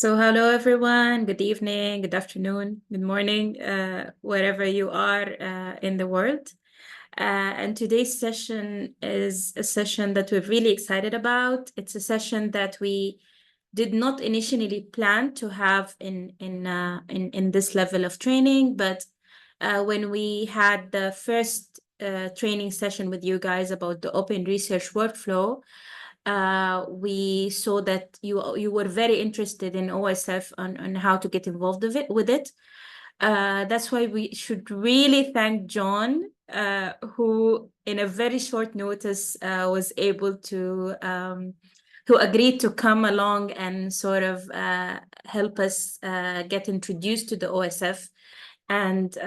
So hello everyone, good evening, good afternoon, good morning, wherever you are in the world. And today's session is a session that we're really excited about. It's a session that we did not initially plan to have in this level of training, but when we had the first training session with you guys about the open research workflow, we saw that you were very interested in OSF on how to get involved with it. That's why we should really thank John, who in a very short notice was able to who agreed to come along and sort of help us get introduced to the OSF and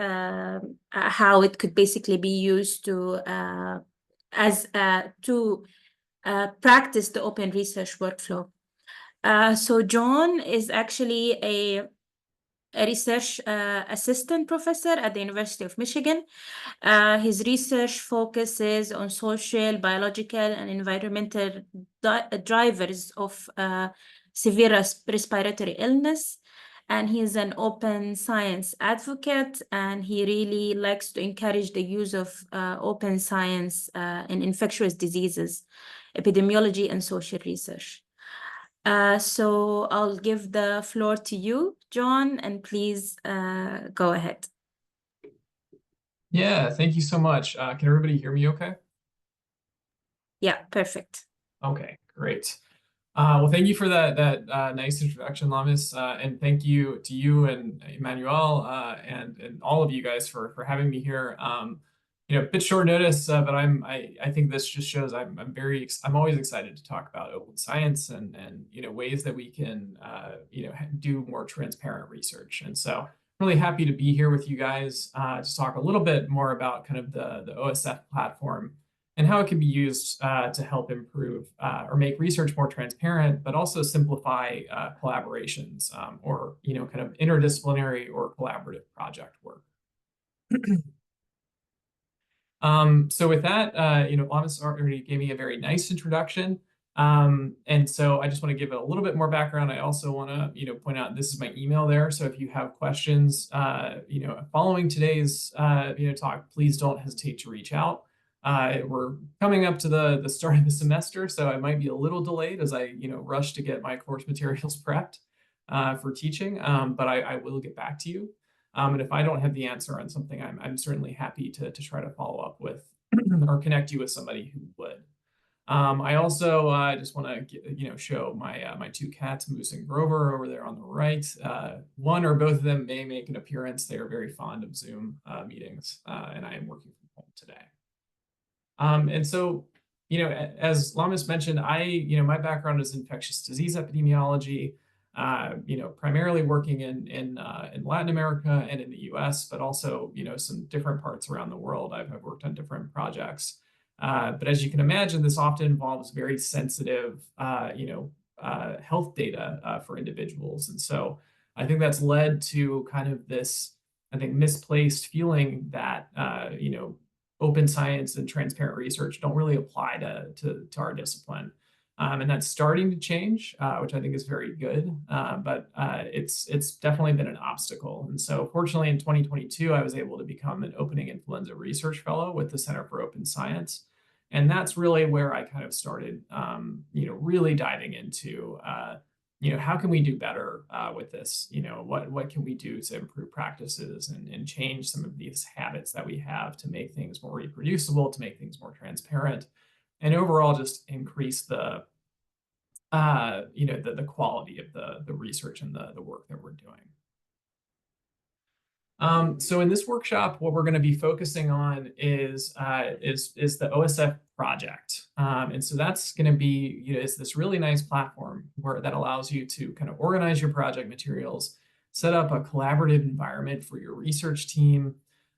how it could basically be used to practice the open research workflow. So John is actually a research assistant professor at the University of Michigan. His research focuses on social, biological, and environmental drivers of severe respiratory illness. And he's an open science advocate, and he really likes to encourage the use of open science in infectious diseases, epidemiology, and social research. So I'll give the floor to you, John, and please go ahead. Yeah, thank you so much. Can everybody hear me okay? Yeah, perfect. Okay, great. Well, thank you for that nice introduction, Lamis, and thank you to you and Emmanuel and all of you guys for having me here. A bit short notice, but I think this just shows I'm always excited to talk about open science and ways that we can do more transparent research. And so really happy to be here with you guys to talk a little bit more about kind of the OSF platform and how it can be used to help improve or make research more transparent, but also simplify collaborations or kind of interdisciplinary or collaborative project work. So with that, Lamis already gave me a very nice introduction. And so I just want to give a little bit more background. I also want to, point out this is my email there. So if you have questions, following today's, talk, please don't hesitate to reach out. We're coming up to the start of the semester, so I might be a little delayed as I, rush to get my course materials prepped for teaching, but I will get back to you. And if I don't have the answer on something, I'm certainly happy to try to follow up with or connect you with somebody who would. I also just want to show my two cats, Moose and Grover, over there on the right. One or both of them may make an appearance. They are very fond of Zoom meetings, and I am working from home today. And so, as Lamis mentioned, my background is infectious disease epidemiology. Primarily working in Latin America and in the U.S., but also some different parts around the world. I've worked on different projects, but as you can imagine, this often involves very sensitive, health data for individuals, and so I think that's led to kind of this, I think, misplaced feeling that open science and transparent research don't really apply to our discipline. And that's starting to change, which I think is very good, but it's definitely been an obstacle. And so fortunately in 2022, I was able to become an Opening Influenza Research Fellow with the Center for Open Science. And that's really where I kind of started, really diving into, how can we do better with this? What can we do to improve practices and change some of these habits that we have to make things more reproducible, to make things more transparent, and overall just increase the quality of the research and the work that we're doing. So in this workshop, what we're going to be focusing on is the OSF project, and so that's going to be it's this really nice platform that allows you to kind of organize your project materials, set up a collaborative environment for your research team.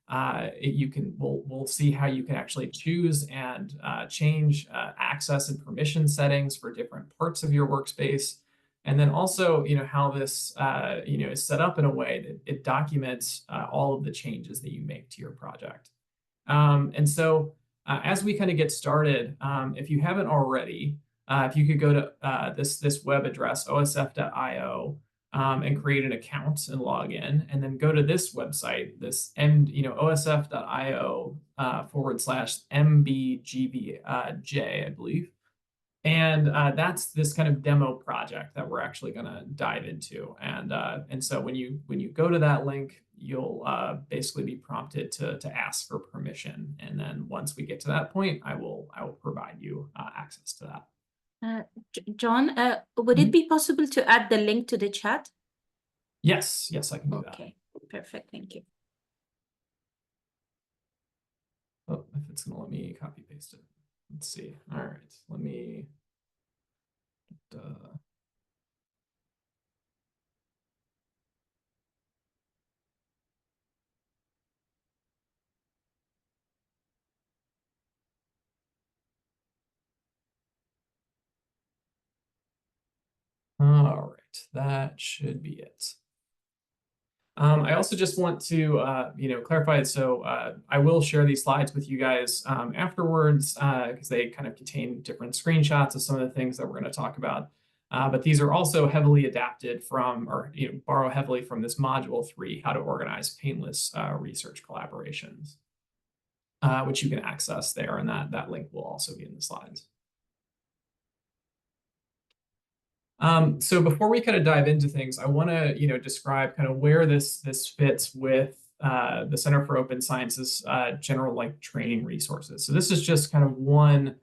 We'll see how you can actually choose and change access and permission settings for different parts of your workspace. And then also, how this, is set up in a way that it documents all of the changes that you make to your project. And so as we kind of get started, if you haven't already, if you could go to this web address, osf.io, and create an account and log in, and then go to this website, this osf.io /mbgbj, I believe. And that's this kind of demo project that we're actually going to dive into. And so when you go to that link, you'll basically be prompted to ask for permission. And then once we get to that point, I will provide you access to that. John, would it be possible to add the link to the chat? Yes, I can do that. Okay, perfect. Thank you. Oh, if it's going to let me copy paste it. Let's see. All right, let me. All right, that should be it. I also just want to, clarify. So I will share these slides with you guys afterwards because they kind of contain different screenshots of some of the things that we're going to talk about. But these are also heavily adapted from, or borrow heavily from this module 3, how to organize painless research collaborations, which you can access there, and that link will also be in the slides. So before we kind of dive into things, I want to describe kind of where this fits with the Center for Open Science's general training resources. So this is just kind of one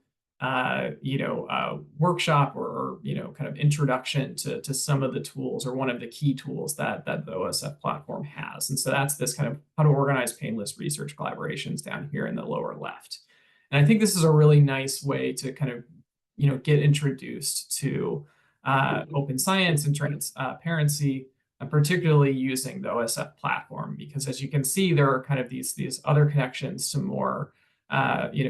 workshop or kind of introduction to some of the tools, or one of the key tools that the OSF platform has. And so that's this kind of how to organize painless research collaborations down here in the lower left. And I think this is a really nice way to kind of get introduced to open science and transparency, particularly using the OSF platform, because as you can see, there are kind of these other connections to more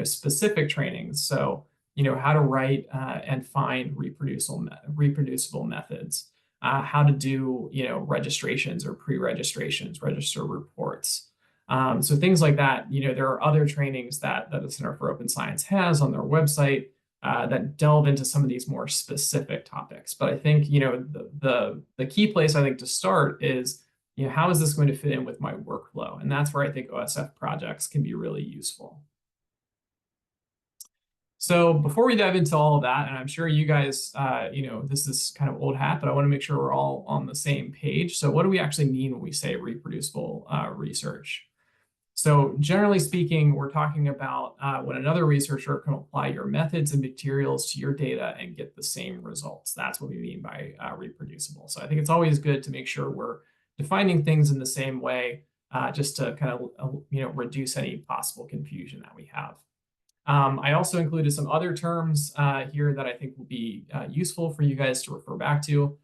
specific trainings. So how to write and find reproducible methods, how to do registrations or pre-registrations, register reports. So things like that. There are other trainings that the Center for Open Science has on their website that delve into some of these more specific topics. But I think the key place I think to start is how is this going to fit in with my workflow? And that's where I think OSF projects can be really useful. So before we dive into all of that, and I'm sure you guys, this is kind of old hat, but I want to make sure we're all on the same page. So what do we actually mean when we say reproducible research? So generally speaking, we're talking about when another researcher can apply your methods and materials to your data and get the same results. That's what we mean by reproducible. So I think it's always good to make sure we're defining things in the same way, just to kind of reduce any possible confusion that we have. I also included some other terms here that I think will be useful for you guys to refer back to.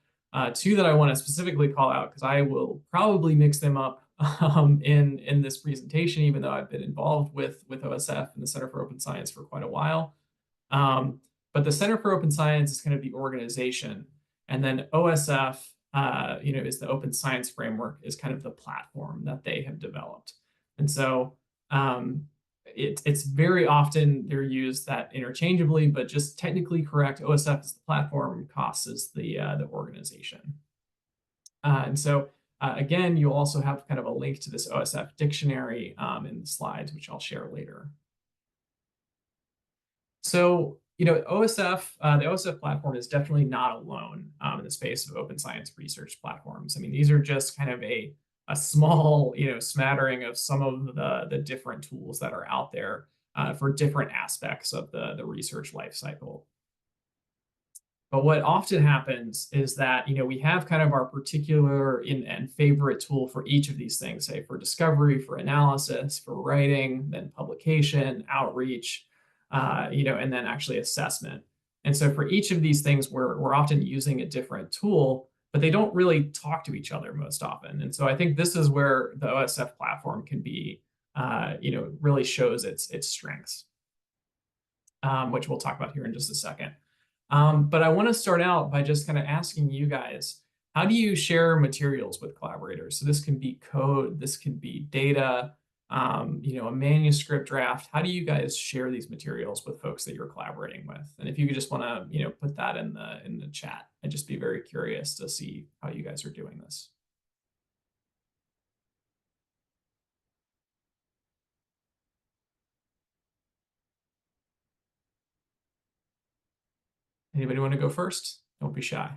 Two that I want to specifically call out, because I will probably mix them up in this presentation, even though I've been involved with OSF and the Center for Open Science for quite a while. But the Center for Open Science is kind of the organization, and then OSF, is the Open Science Framework, is kind of the platform that they have developed. And so it's very often they're used that interchangeably, but just technically correct. OSF is the platform, COS is the organization. And so again, you'll also have kind of a link to this OSF dictionary in the slides, which I'll share later. So, OSF, the OSF platform is definitely not alone in the space of open science research platforms. I mean, these are just kind of a small, smattering of some of the different tools that are out there for different aspects of the research life cycle. But what often happens is that, we have kind of our particular and favorite tool for each of these things, say for discovery, for analysis, for writing, then publication, outreach, and then actually assessment. And so for each of these things, we're often using a different tool, but they don't really talk to each other most often. And so I think this is where the OSF platform can be, really shows its strengths, which we'll talk about here in just a second. But I want to start out by just kind of asking you guys, how do you share materials with collaborators? So this can be code, this can be data, a manuscript draft. How do you guys share these materials with folks that you're collaborating with? And if you could just want to, put that in the chat, I'd just be very curious to see how you guys are doing this. Anybody want to go first? Don't be shy.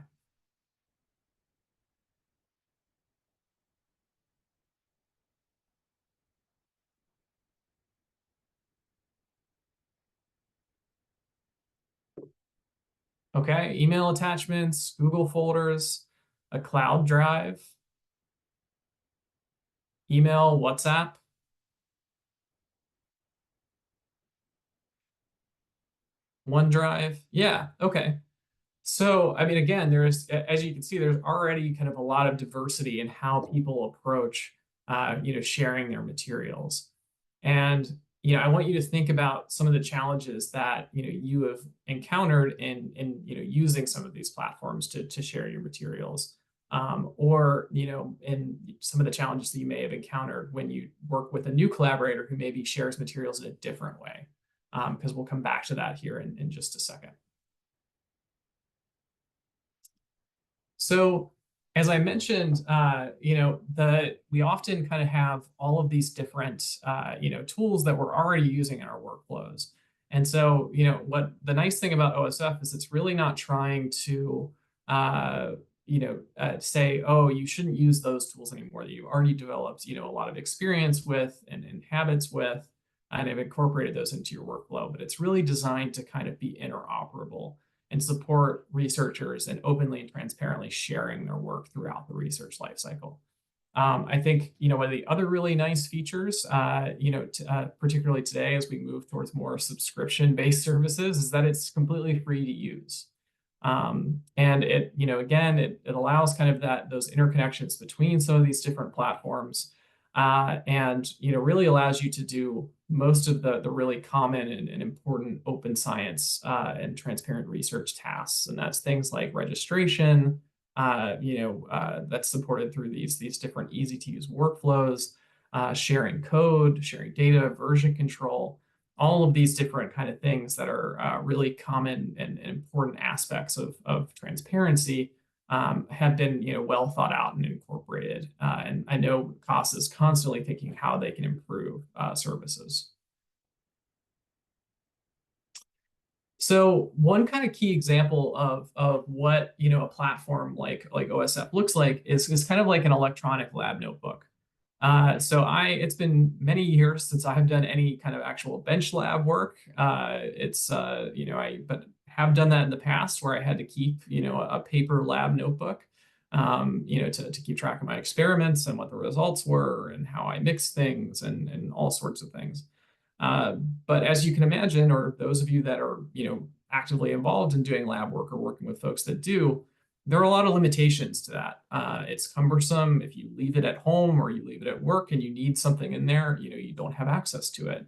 Okay, email attachments, Google folders, a cloud drive, email, WhatsApp. OneDrive. Yeah, okay. So, I mean, again, as you can see, there's already kind of a lot of diversity in how people approach, sharing their materials. And, I want you to think about some of the challenges that, you have encountered in using some of these platforms to share your materials. Or, in some of the challenges that you may have encountered when you work with a new collaborator who maybe shares materials in a different way. Because we'll come back to that here in just a second. So as I mentioned, we often kind of have all of these different, tools that we're already using in our workflows. And so, what the nice thing about OSF is it's really not trying to, say, oh, you shouldn't use those tools anymore that you've already developed, a lot of experience with and habits with, and have incorporated those into your workflow. But it's really designed to kind of be interoperable and support researchers in openly and transparently sharing their work throughout the research lifecycle. I think, one of the other really nice features, particularly today as we move towards more subscription-based services, is that it's completely free to use. And it, again, it allows kind of those interconnections between some of these different platforms, and really allows you to do most of the really common and important open science and transparent research tasks. And that's things like registration, that's supported through these different easy to use workflows, sharing code, sharing data, version control, all of these different kind of things that are really common and important aspects of transparency have been well thought out and incorporated. And I know CAS is constantly thinking how they can improve services. So one kind of key example of what a platform like OSF looks like is kind of like an electronic lab notebook. So it's been many years since I've done any kind of actual bench lab work. But have done that in the past where I had to keep, a paper lab notebook, to keep track of my experiments and what the results were and how I mixed things and all sorts of things. But as you can imagine, or those of you that are, actively involved in doing lab work or working with folks that do, there are a lot of limitations to that. It's cumbersome if you leave it at home or you leave it at work and you need something in there, you don't have access to it.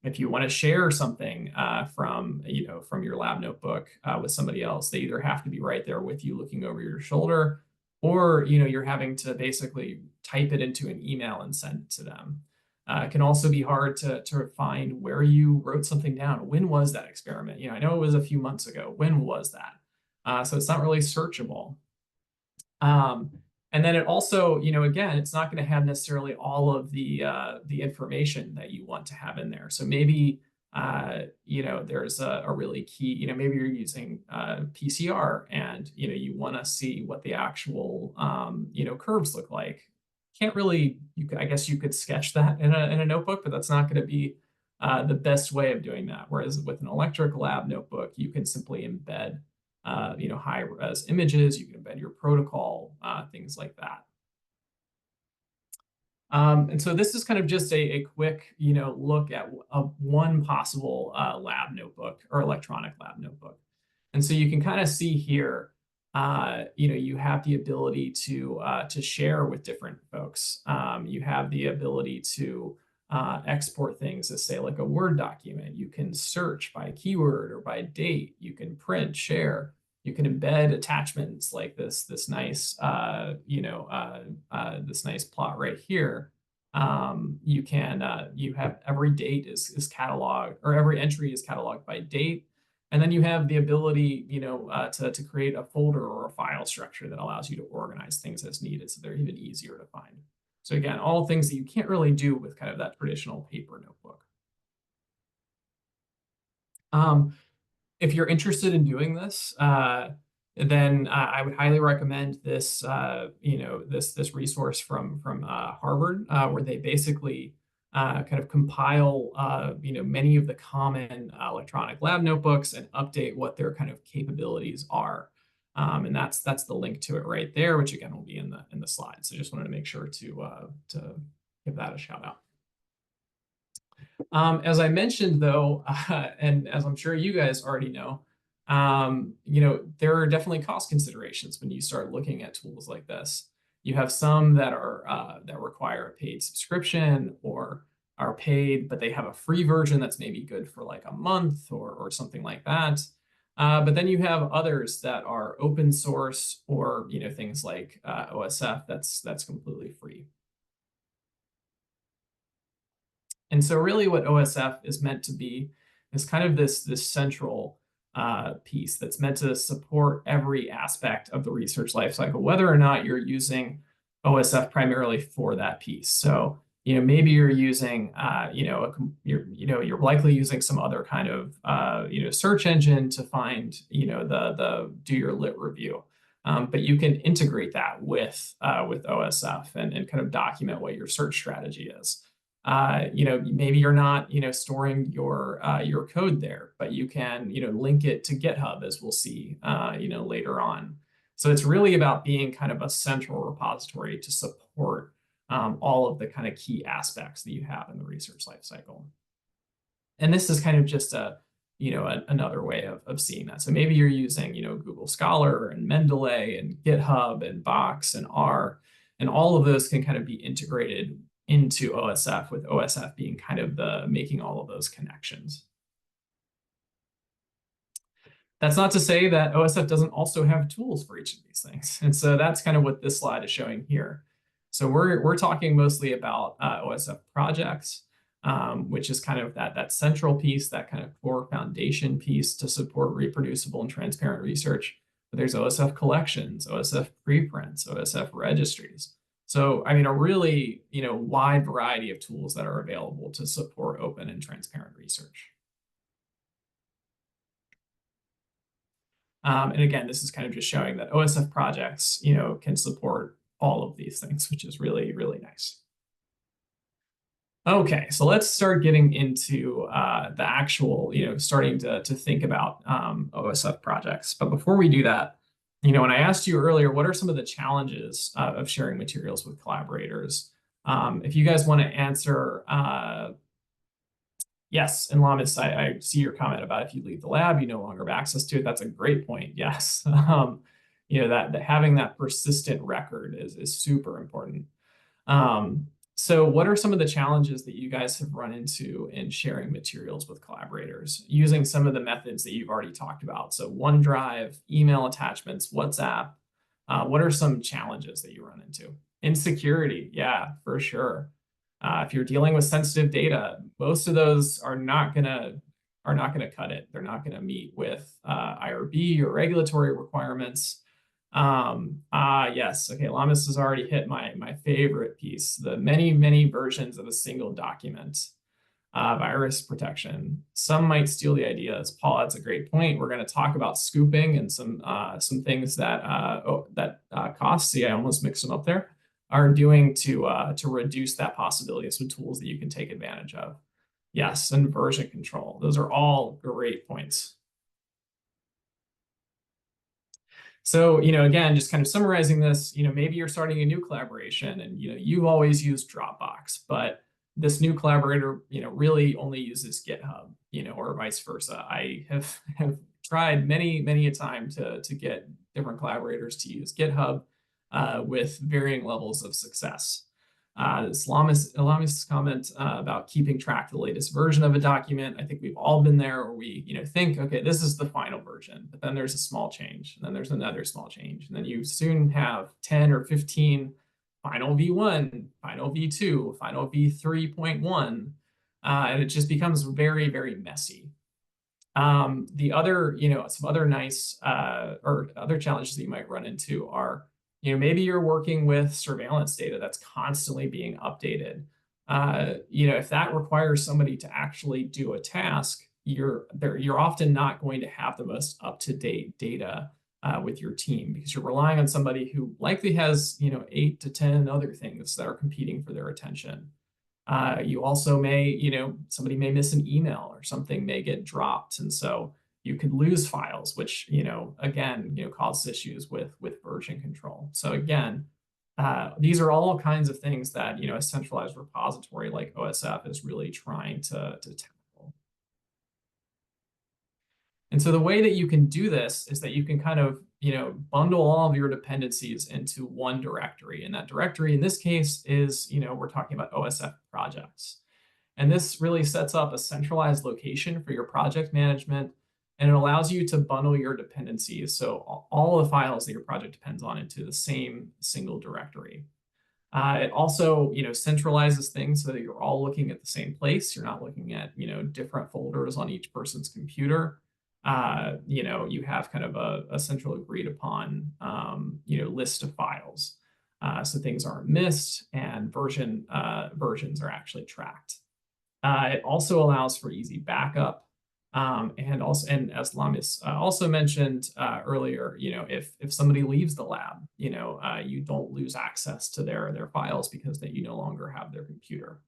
If you want to share something from your lab notebook with somebody else, they either have to be right there with you looking over your shoulder, or you're having to basically type it into an email and send it to them. It can also be hard to find where you wrote something down. When was that experiment? I know it was a few months ago. When was that? So it's not really searchable. And then it also, again, it's not going to have necessarily all of the information that you want to have in there. So maybe, there's a really key, maybe you're using PCR and, you want to see what the actual, curves look like. Can't really, I guess you could sketch that in a notebook, but that's not going to be the best way of doing that. Whereas with an electric lab notebook, you can simply embed high-res images, you can embed your protocol, things like that. And so this is kind of just a quick, look at one possible lab notebook or electronic lab notebook. And so you can kind of see here, you have the ability to share with different folks. You have the ability to export things as, say, like a Word document. You can search by keyword or by date. You can print, share. You can embed attachments like this nice, this nice plot right here. You can you have every date is cataloged, or every entry is cataloged by date. And then you have the ability, to create a folder or a file structure that allows you to organize things as needed, so they're even easier to find. So again, all things that you can't really do with kind of that traditional paper notebook. If you're interested in doing this, then I would highly recommend this, this resource from Harvard, where they basically kind of compile, many of the common electronic lab notebooks and update what their kind of capabilities are. And that's the link to it right there, which again will be in the slides. So just wanted to make sure to give that a shout out. As I mentioned, though, and as I'm sure you guys already know, there are definitely cost considerations when you start looking at tools like this. You have some that are that require a paid subscription or are paid, but they have a free version that's maybe good for like a month or something like that. But then you have others that are open source, or things like OSF that's completely free. And so really what OSF is meant to be is kind of this central piece that's meant to support every aspect of the research lifecycle, whether or not you're using OSF primarily for that piece. So maybe you're using you're likely using some other kind of search engine to find do your lit review. But you can integrate that with OSF and kind of document what your search strategy is. Maybe you're not, storing your code there, but you can, link it to GitHub, as we'll see, later on. So it's really about being kind of a central repository to support all of the kind of key aspects that you have in the research lifecycle. And this is kind of just another way of seeing that. So maybe you're using, Google Scholar and Mendeley and GitHub and Box and R, and all of those can kind of be integrated into OSF, with OSF being kind of making all of those connections. That's not to say that OSF doesn't also have tools for each of these things. And so that's kind of what this slide is showing here. So we're talking mostly about OSF projects, which is kind of that central piece, that kind of core foundation piece to support reproducible and transparent research. But there's OSF collections, OSF preprints, OSF registries. So, I mean, a really, wide variety of tools that are available to support open and transparent research. And again, this is kind of just showing that OSF projects, can support all of these things, which is really, really nice. Okay, so let's start getting into the actual, starting to think about OSF projects. But before we do that, when I asked you earlier, what are some of the challenges of sharing materials with collaborators? If you guys want to answer, yes, and Lamis, I see your comment about if you leave the lab, you no longer have access to it. That's a great point. Yes, that having that persistent record is super important. So what are some of the challenges that you guys have run into in sharing materials with collaborators using some of the methods that you've already talked about? So OneDrive, email attachments, WhatsApp. What are some challenges that you run into? Insecurity, yeah, for sure. If you're dealing with sensitive data, most of those are not gonna cut it. They're not gonna meet with IRB or regulatory requirements. Yes, okay, Lamis has already hit my favorite piece, the many versions of a single document. Virus protection. Some might steal the ideas. Paul, that's a great point. We're going to talk about scooping and some things that costs, see, I almost mixed them up there, are doing to reduce that possibility. Some tools that you can take advantage of. Yes, and version control. Those are all great points. So, again, just kind of summarizing this, maybe you're starting a new collaboration and, you've always used Dropbox, but this new collaborator, really only uses GitHub, or vice versa. I have tried many a time to get different collaborators to use GitHub with varying levels of success. Lamis' comment about keeping track of the latest version of a document. I think we've all been there where we, think, okay, this is the final version, but then there's a small change, and then there's another small change, and then you soon have 10 or 15 final V1, final V2, final V3.1, and it just becomes very, very messy. The other, some other nice or other challenges that you might run into are, maybe you're working with surveillance data that's constantly being updated. If that requires somebody to actually do a task, you're often not going to have the most up-to-date data with your team, because you're relying on somebody who likely has 8 to 10 other things that are competing for their attention. You also may, somebody may miss an email or something may get dropped, and so you could lose files, which again causes issues with version control. So again, these are all kinds of things that a centralized repository like OSF is really trying to tackle. And so the way that you can do this is that you can kind of bundle all of your dependencies into one directory. And that directory in this case is, we're talking about OSF projects. And this really sets up a centralized location for your project management, and it allows you to bundle your dependencies, so all the files that your project depends on, into the same single directory. It also, centralizes things so that you're all looking at the same place. You're not looking at, different folders on each person's computer. You have kind of a central agreed upon, list of files. So things aren't missed, and versions are actually tracked. It also allows for easy backup. And as Lamis also mentioned earlier, if somebody leaves the lab, you don't lose access to their files because that you no longer have their computer.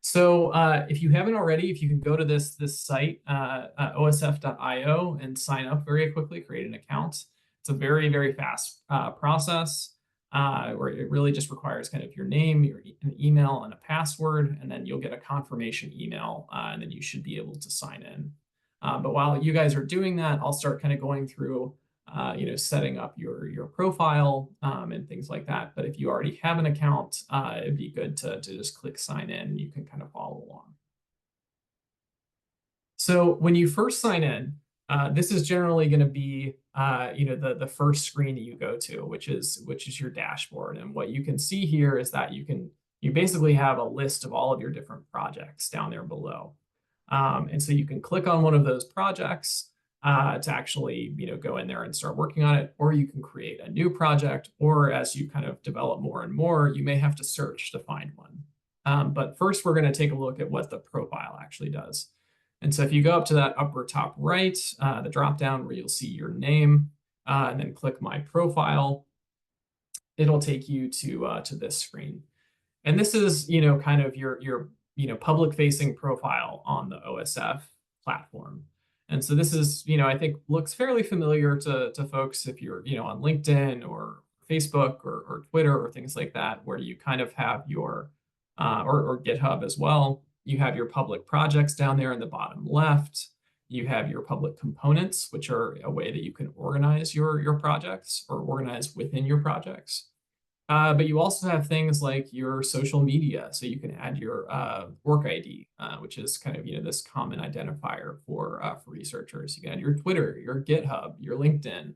So if you haven't already, if you can go to this site, osf.io, and sign up very quickly, create an account. It's a very, very fast process where it really just requires kind of your name, an email, and a password, and then you'll get a confirmation email, and then you should be able to sign in. But while you guys are doing that, I'll start kind of going through setting up your profile and things like that. But if you already have an account, it'd be good to just click sign in, and you can kind of follow along. So when you first sign in, this is generally going to be the first screen that you go to, which is your dashboard. And what you can see here is that you basically have a list of all of your different projects down there below. And so you can click on one of those projects to actually go in there and start working on it, or you can create a new project, or as you kind of develop more and more, you may have to search to find one. But first, we're going to take a look at what the profile actually does. And so if you go up to that upper top right, the drop down where you'll see your name, and then click My Profile, it'll take you to this screen. And this is kind of your public-facing profile on the OSF platform. And so this is, I think looks fairly familiar to folks if you're, on LinkedIn or Facebook or Twitter or things like that, where you kind of have your, or GitHub as well. You have your public projects down there in the bottom left. You have your public components, which are a way that you can organize your projects or organize within your projects. But you also have things like your social media. So you can add your work ID, which is kind of this common identifier for researchers. You can add your Twitter, your GitHub, your LinkedIn.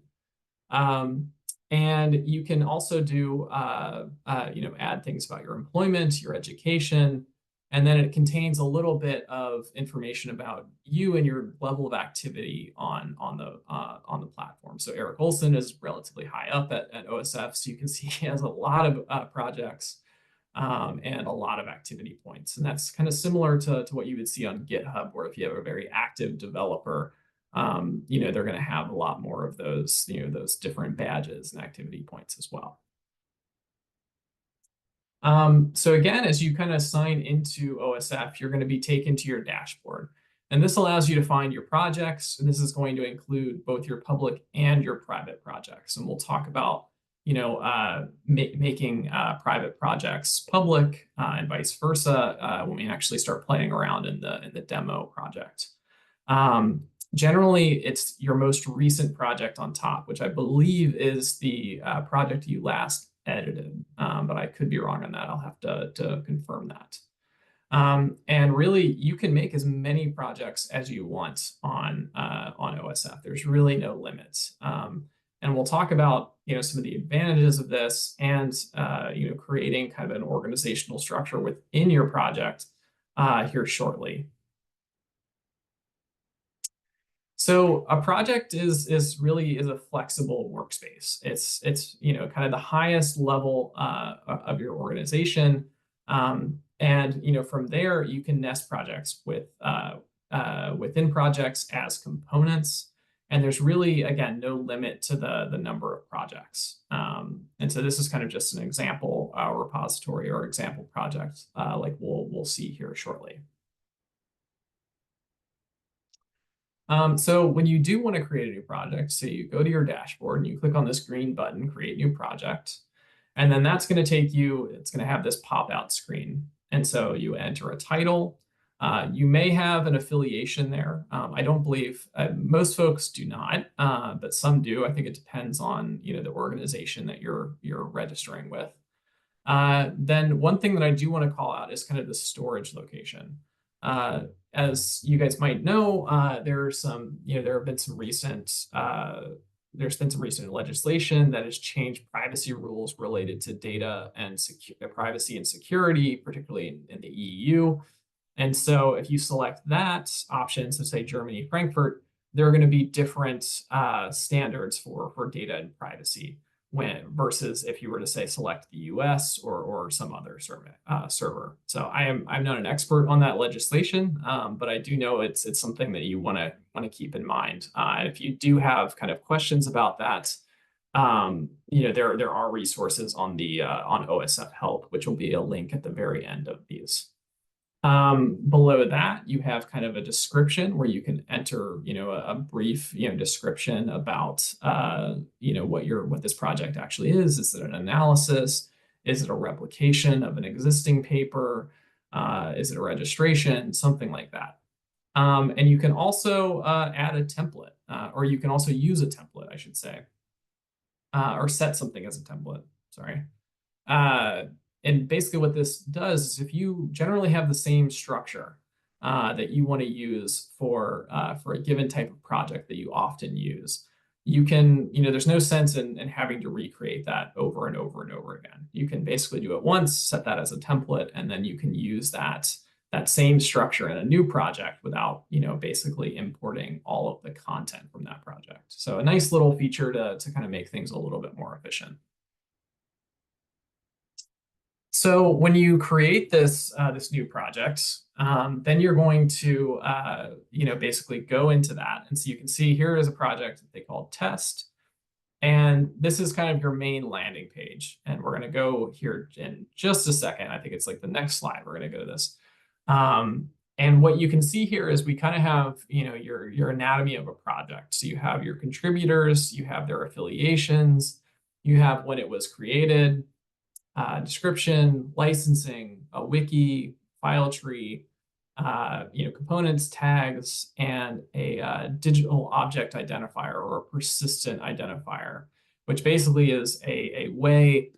And you can also do add things about your employment, your education. And then it contains a little bit of information about you and your level of activity on the platform. So Eric Olson is relatively high up at OSF, so you can see he has a lot of projects and a lot of activity points. And that's kind of similar to what you would see on GitHub, where if you have a very active developer, they're going to have a lot more of those, those different badges and activity points as well. So again, as you kind of sign into OSF, you're going to be taken to your dashboard. And this allows you to find your projects. And this is going to include both your public and your private projects. And we'll talk about, making private projects public and vice versa when we actually start playing around in the demo project. Generally, it's your most recent project on top, which I believe is the project you last edited, but I could be wrong on that. I'll have to confirm that. And really, you can make as many projects as you want on OSF. There's really no limits. And we'll talk about some of the advantages of this and, creating kind of an organizational structure within your project here shortly. So a project is really a flexible workspace. It's kind of the highest level of your organization, and from there you can nest projects within projects as components. And there's really, again, no limit to the number of projects. And so this is kind of just an example repository or example project like we'll see here shortly. So when you do want to create a new project, so you go to your dashboard and you click on this green button, create new project, and then that's going to take you, it's going to have this pop-out screen. And so you enter a title. You may have an affiliation there. I don't believe most folks do not, but some do. I think it depends on the organization that you're registering with. Then one thing that I do want to call out is kind of the storage location. As you guys might know, there have been some recent there's been some recent legislation that has changed privacy rules related to data and privacy and security, particularly in the EU. And so if you select that option, so say Germany, Frankfurt, there are going to be different standards for data and privacy versus if you were to say select the US or some other server. So I'm not an expert on that legislation, but I do know it's something that you want to keep in mind. And if you do have kind of questions about that, there are resources on OSF Help, which will be a link at the very end of these. Below that, you have kind of a description where you can enter, a brief, description about, what this project actually is. Is it an analysis? Is it a replication of an existing paper? Is it a registration? Something like that. And you can also add a template, or you can also use a template, I should say, or set something as a template. Sorry. And basically what this does is if you generally have the same structure that you want to use for a given type of project that you often use, you can, there's no sense in having to recreate that over and over and over again. You can basically do it once, set that as a template, and then you can use that same structure in a new project without, basically importing all of the content from that project. So a nice little feature to kind of make things a little bit more efficient. So when you create this new project, then you're going to basically go into that. And so you can see here is a project that they call test. And this is kind of your main landing page. And we're going to go here in just a second. I think it's like the next slide. We're going to go to this. And what you can see here is we kind of have your anatomy of a project. So you have your contributors, you have their affiliations, you have when it was created, description, licensing, a wiki, file tree, components, tags, and a digital object identifier or a persistent identifier, which basically is a way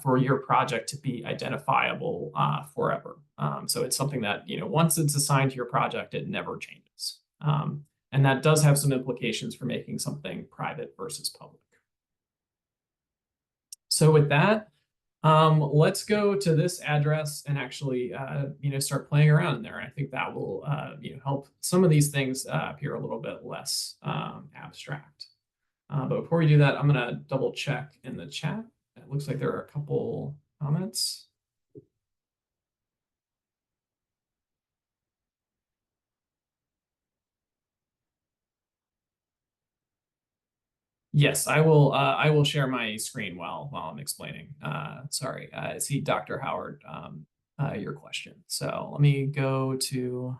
for your project to be identifiable forever. So it's something that, once it's assigned to your project, it never changes. And that does have some implications for making something private versus public. So with that, let's go to this address and actually, start playing around in there. I think that will, help some of these things appear a little bit less abstract. But before we do that, I'm going to double check in the chat. It looks like there are a couple comments. Yes, I will. I will share my screen while I'm explaining. Sorry, I see Dr. Howard. Your question. So let me go to.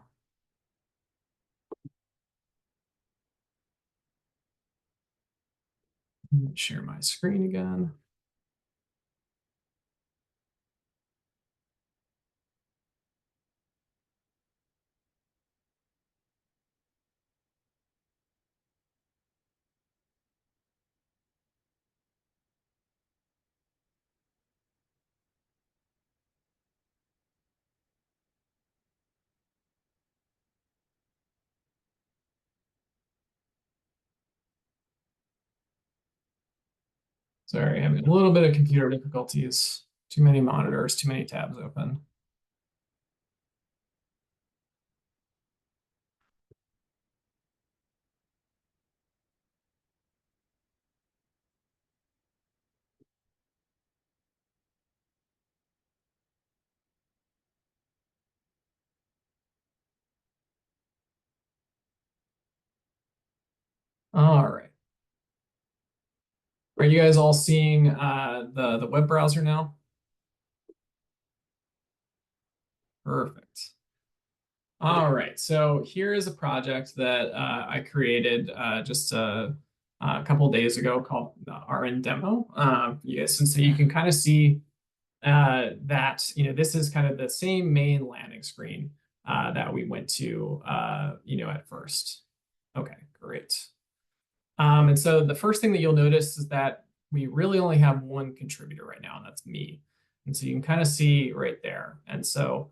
Share my screen again. Sorry, having a little bit of computer difficulties. Too many monitors, too many tabs open. All right. Are you guys all seeing the web browser now? Perfect. All right, so here is a project that I created just a couple of days ago called the RN Demo. Yes, and so you can kind of see that this is kind of the same main landing screen that we went to at first. Okay, great. And so the first thing that you'll notice is that we really only have one contributor right now, and that's me. And so you can kind of see right there. And so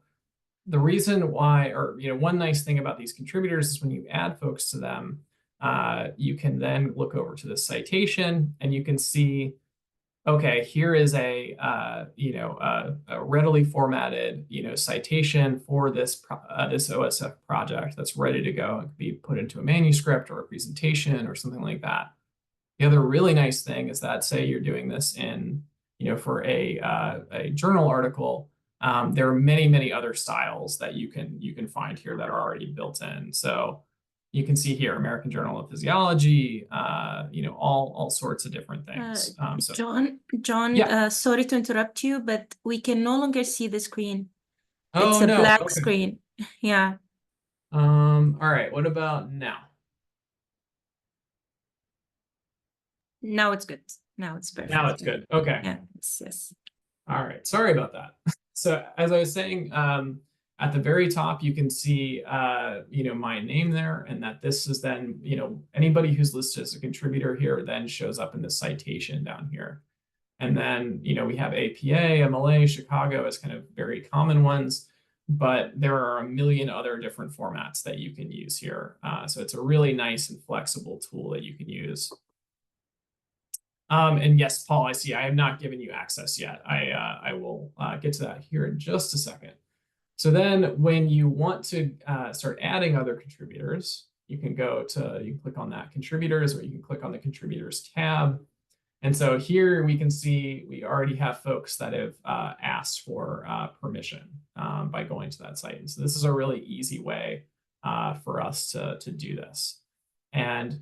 the reason why, or one nice thing about these contributors is when you add folks to them, you can then look over to the citation and you can see, okay, here is a readily formatted citation for this OSF project that's ready to go. It could be put into a manuscript or a presentation or something like that. The other really nice thing is that, say you're doing this in for a journal article. There are many other styles that you can find here that are already built in. So you can see here, American Journal of Physiology, all sorts of different things. John, Yeah. Sorry to interrupt you, but we can no longer see the screen. Oh, It's a no. black Okay. screen. Yeah. All right. What about now? Now it's good. Now it's perfect. Now it's good. Okay. Yeah. Yes. All right. Sorry about that. So as I was saying, at the very top, you can see, my name there, and that this is then, anybody who's listed as a contributor here then shows up in the citation down here. And then, we have APA, MLA, Chicago as kind of very common ones, but there are a million other different formats that you can use here. So it's a really nice and flexible tool that you can use. And yes, Paul, I see I have not given you access yet. I will get to that here in just a second. So then when you want to start adding other contributors, you can click on that contributors, or you can click on the contributors tab. And so here we can see we already have folks that have asked for permission by going to that site. And so this is a really easy way for us to do this. And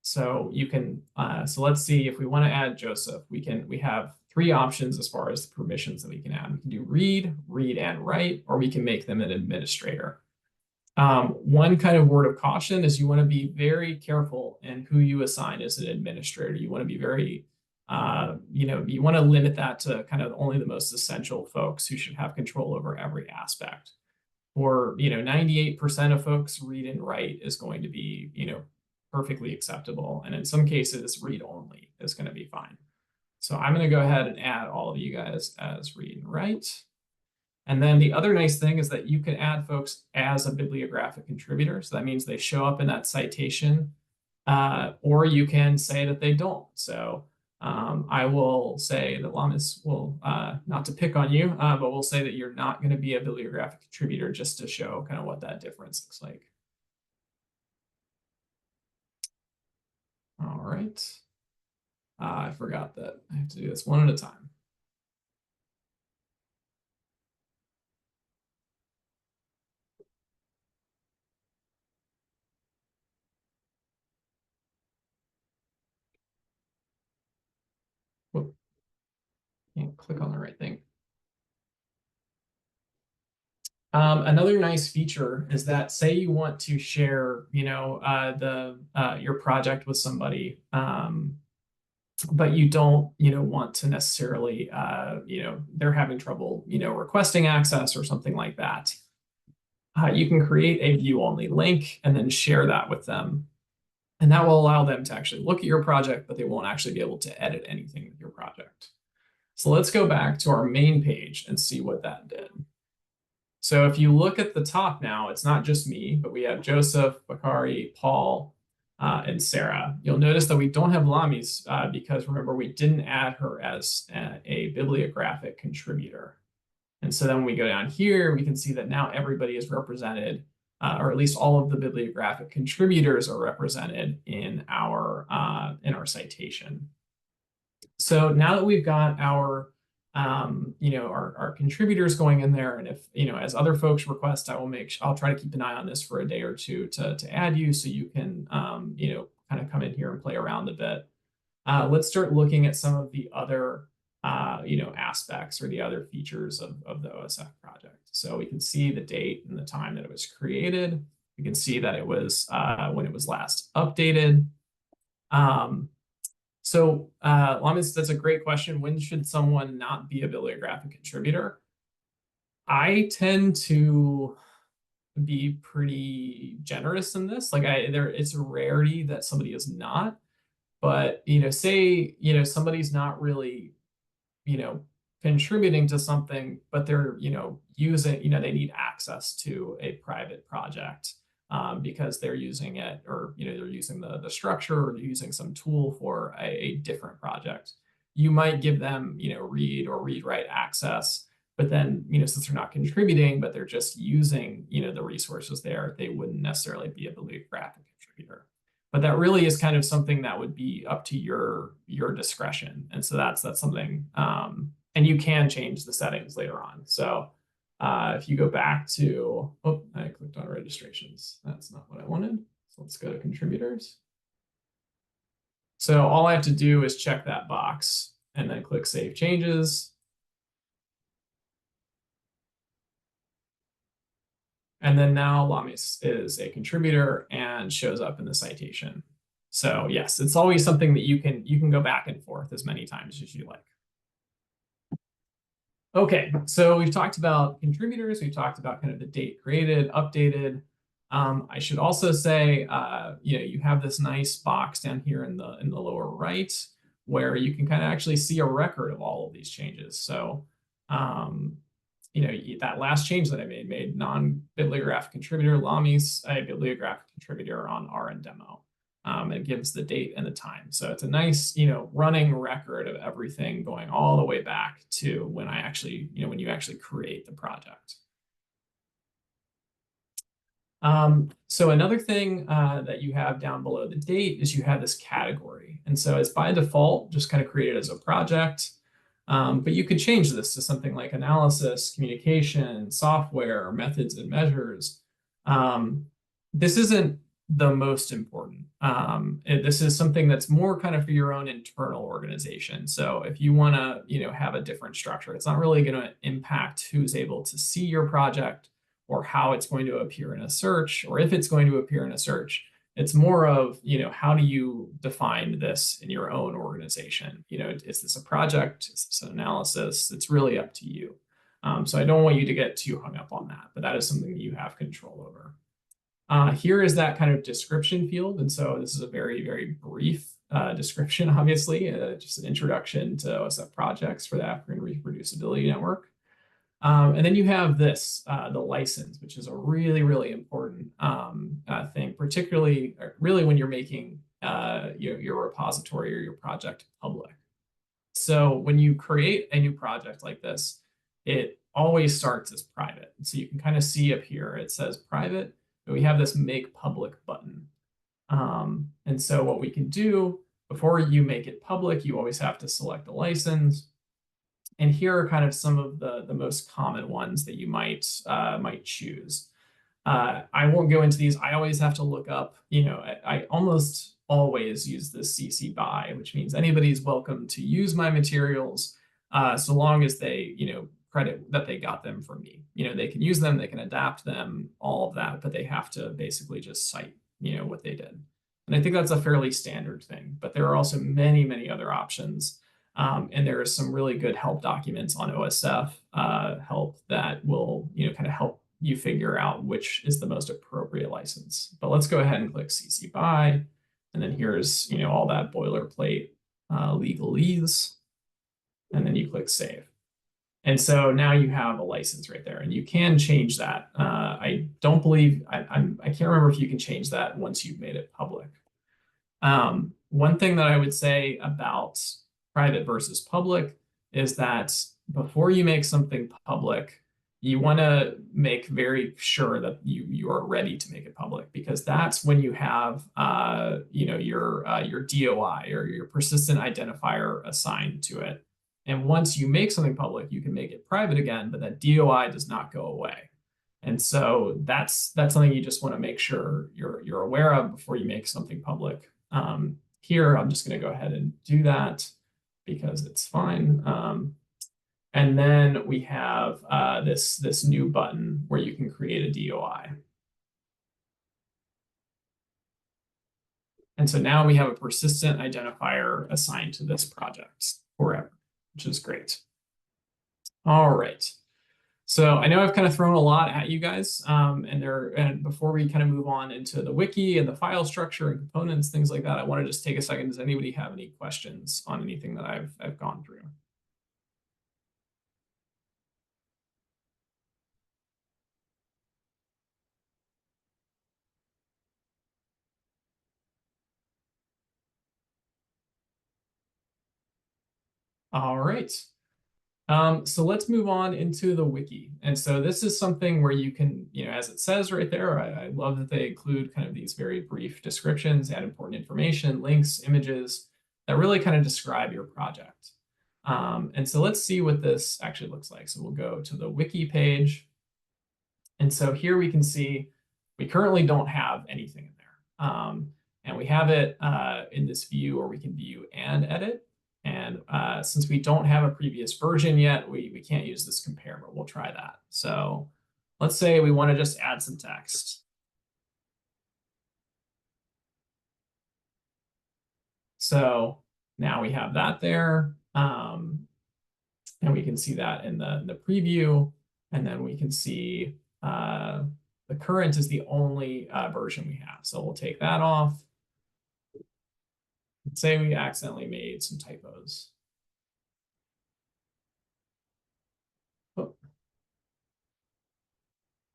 so you can, so let's see if we want to add Joseph, we have three options as far as the permissions that we can add. We can do read and write, or we can make them an administrator. One kind of word of caution is you want to be very careful in who you assign as an administrator. You want to be very, you want to limit that to kind of only the most essential folks who should have control over every aspect. For 98% of folks, read and write is going to be perfectly acceptable, and in some cases, read only is going to be fine. So I'm going to go ahead and add all of you guys as read and write. And then the other nice thing is that you can add folks as a bibliographic contributor. So that means they show up in that citation, or you can say that they don't. So I will say that Lamas will, not to pick on you, but we'll say that you're not going to be a bibliographic contributor, just to show kind of what that difference looks like. All right. I forgot that I have to do this one at a time. Whoop. Can't click on the right thing. Another nice feature is that, say you want to share, your project with somebody, but you don't, want to necessarily, they're having trouble, requesting access or something like that. You can create a view-only link and then share that with them. And that will allow them to actually look at your project, but they won't actually be able to edit anything with your project. So let's go back to our main page and see what that did. So if you look at the top now, it's not just me, but we have Joseph, Bakari, Paul, and Sarah. You'll notice that we don't have Lami's because remember, we didn't add her as a bibliographic contributor. And so then when we go down here, we can see that now everybody is represented, or at least all of the bibliographic contributors are represented in our citation. So now that we've got our our contributors going in there, and if as other folks request, I'll try to keep an eye on this for a day or two to add you, so you can kind of come in here and play around a bit. Let's start looking at some of the other aspects or the other features of the OSF project. So we can see the date and the time that it was created. We can see that it was when it was last updated. Lamis, that's a great question. When should someone not be a bibliographic contributor? I tend to be pretty generous in this. Like it's a rarity that somebody is not, but say somebody's not really contributing to something, but they're using they need access to a private project because they're using it, or they're using the structure, or using some tool for a different project. You might give them read or read write access, but then since they're not contributing, but they're just using the resources there, they wouldn't necessarily be a bibliographic contributor. But that really is kind of something that would be up to your discretion, and so that's something, and you can change the settings later on. So if you go back to, I clicked on registrations. That's not what I wanted. So let's go to contributors. So all I have to do is check that box and then click Save Changes. And then now Lamis is a contributor and shows up in the citation. So yes, it's always something that you can go back and forth as many times as you like. Okay, so we've talked about contributors. We've talked about kind of the date created, updated. I should also say, you have this nice box down here in the lower right, where you can kind of actually see a record of all of these changes. So, that last change that I made non-bibliographic contributor, Lamis, a bibliographic contributor on RN demo. It gives the date and the time. So it's a nice, running record of everything going all the way back to when when you actually create the project. So another thing that you have down below the date is you have this category. And so it's by default just kind of created as a project. But you could change this to something like analysis, communication, software, methods and measures. This isn't the most important. This is something that's more kind of for your own internal organization. So if you want to, have a different structure, it's not really going to impact who's able to see your project or how it's going to appear in a search, or if it's going to appear in a search. It's more of, how do you define this in your own organization? Is this a project? Is this an analysis? It's really up to you. So I don't want you to get too hung up on that, but that is something that you have control over. Here is that kind of description field. And so this is a very, very brief description, obviously, just an introduction to OSF Projects for the African Reproducibility Network. And then you have this, the license, which is a really, really important thing, particularly really when you're making your repository or your project public. So when you create a new project like this, it always starts as private. So you can kind of see up here, it says private, but we have this make public button. And so what we can do before you make it public, you always have to select a license. And here are kind of some of the most common ones that you might choose. I won't go into these. I always have to look up, I almost always use this CC BY, which means anybody's welcome to use my materials so long as they, credit that they got them from me. They can use them, they can adapt them, all of that, but they have to basically just cite, what they did. And I think that's a fairly standard thing, but there are also many, many other options. And there are some really good help documents on OSF help that will, kind of help you figure out which is the most appropriate license. But let's go ahead and click CC BY. And then here's, all that boilerplate legalese. And then you click save. And so now you have a license right there, and you can change that. I don't believe, I can't remember if you can change that once you've made it public. One thing that I would say about private versus public is that before you make something public, you want to make very sure that you are ready to make it public, because that's when you have your DOI, or your persistent identifier, assigned to it. And once you make something public, you can make it private again, but that DOI does not go away. And so that's something you just want to make sure you're aware of before you make something public. Here, I'm just going to go ahead and do that because it's fine. And then we have this new button where you can create a DOI. And so now we have a persistent identifier assigned to this project forever, which is great. All right. So I know I've kind of thrown a lot at you guys, and before we kind of move on into the wiki and the file structure and components, things like that, I want to just take a second. Does anybody have any questions on anything that I've gone through? All right. So let's move on into the wiki. And so this is something where you can, as it says right there, I love that they include kind of these very brief descriptions, add important information, links, images that really kind of describe your project. And so let's see what this actually looks like. So we'll go to the wiki page. And so here we can see we currently don't have anything in there. And we have it in this view where we can view and edit. And since we don't have a previous version yet, we can't use this compare, but we'll try that. So let's say we want to just add some text. So now we have that there. And we can see that in the preview. And then we can see the current is the only version we have. So we'll take that off. Let's say we accidentally made some typos. Oh.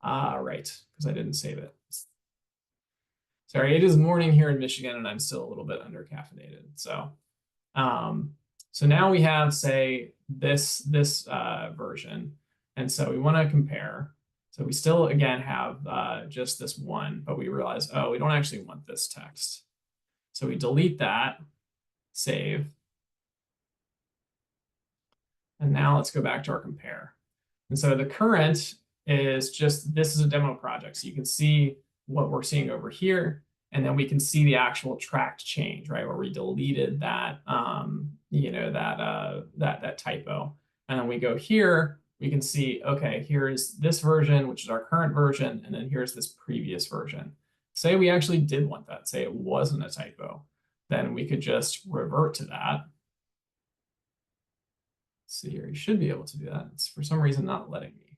Right, because I didn't save it. Sorry, it is morning here in Michigan, and I'm still a little bit under caffeinated. So, so now we have, say, this version, and so we want to compare. So we still, again, have just this one, but we realize, oh, we don't actually want this text. So we delete that, save. And now let's go back to our compare. And so the current is just, this is a demo project. So you can see what we're seeing over here. And then we can see the actual tracked change, right? Where we deleted that, that typo. And then we go here, we can see, okay, here's this version, which is our current version. And then here's this previous version. Say we actually did want that, say it wasn't a typo, then we could just revert to that. Let's see here, you should be able to do that. It's for some reason not letting me.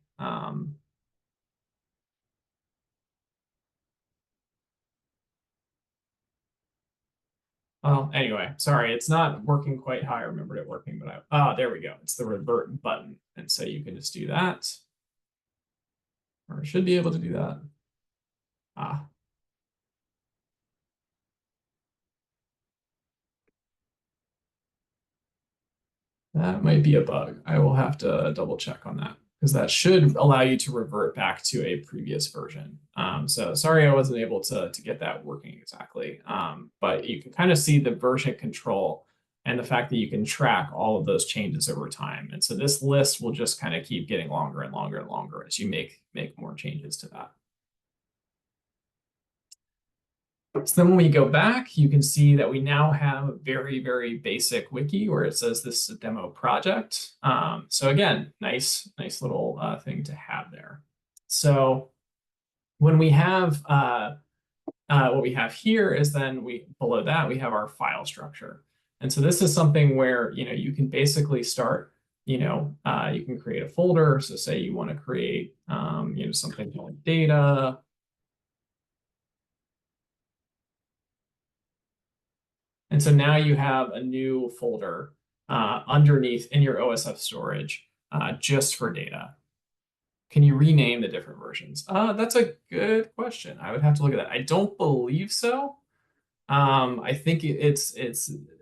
Well, anyway, sorry, it's not working quite how I remembered it working, but there we go. It's the revert button. And so you can just do that, or should be able to do that. That might be a bug. I will have to double check on that, because that should allow you to revert back to a previous version. So sorry I wasn't able to get that working exactly. But you can kind of see the version control and the fact that you can track all of those changes over time. And so this list will just kind of keep getting longer and longer and longer as you make more changes to that. So then when we go back, you can see that we now have a very, very basic wiki where it says this is a demo project. So again, nice little thing to have there. So when we have what we have here is then below that we have our file structure. And so this is something where you can basically start, you can create a folder. So say you want to create something called data. And so now you have a new folder underneath in your OSF storage just for data. Can you rename the different versions? That's a good question. I would have to look at that. I don't believe so. I think it's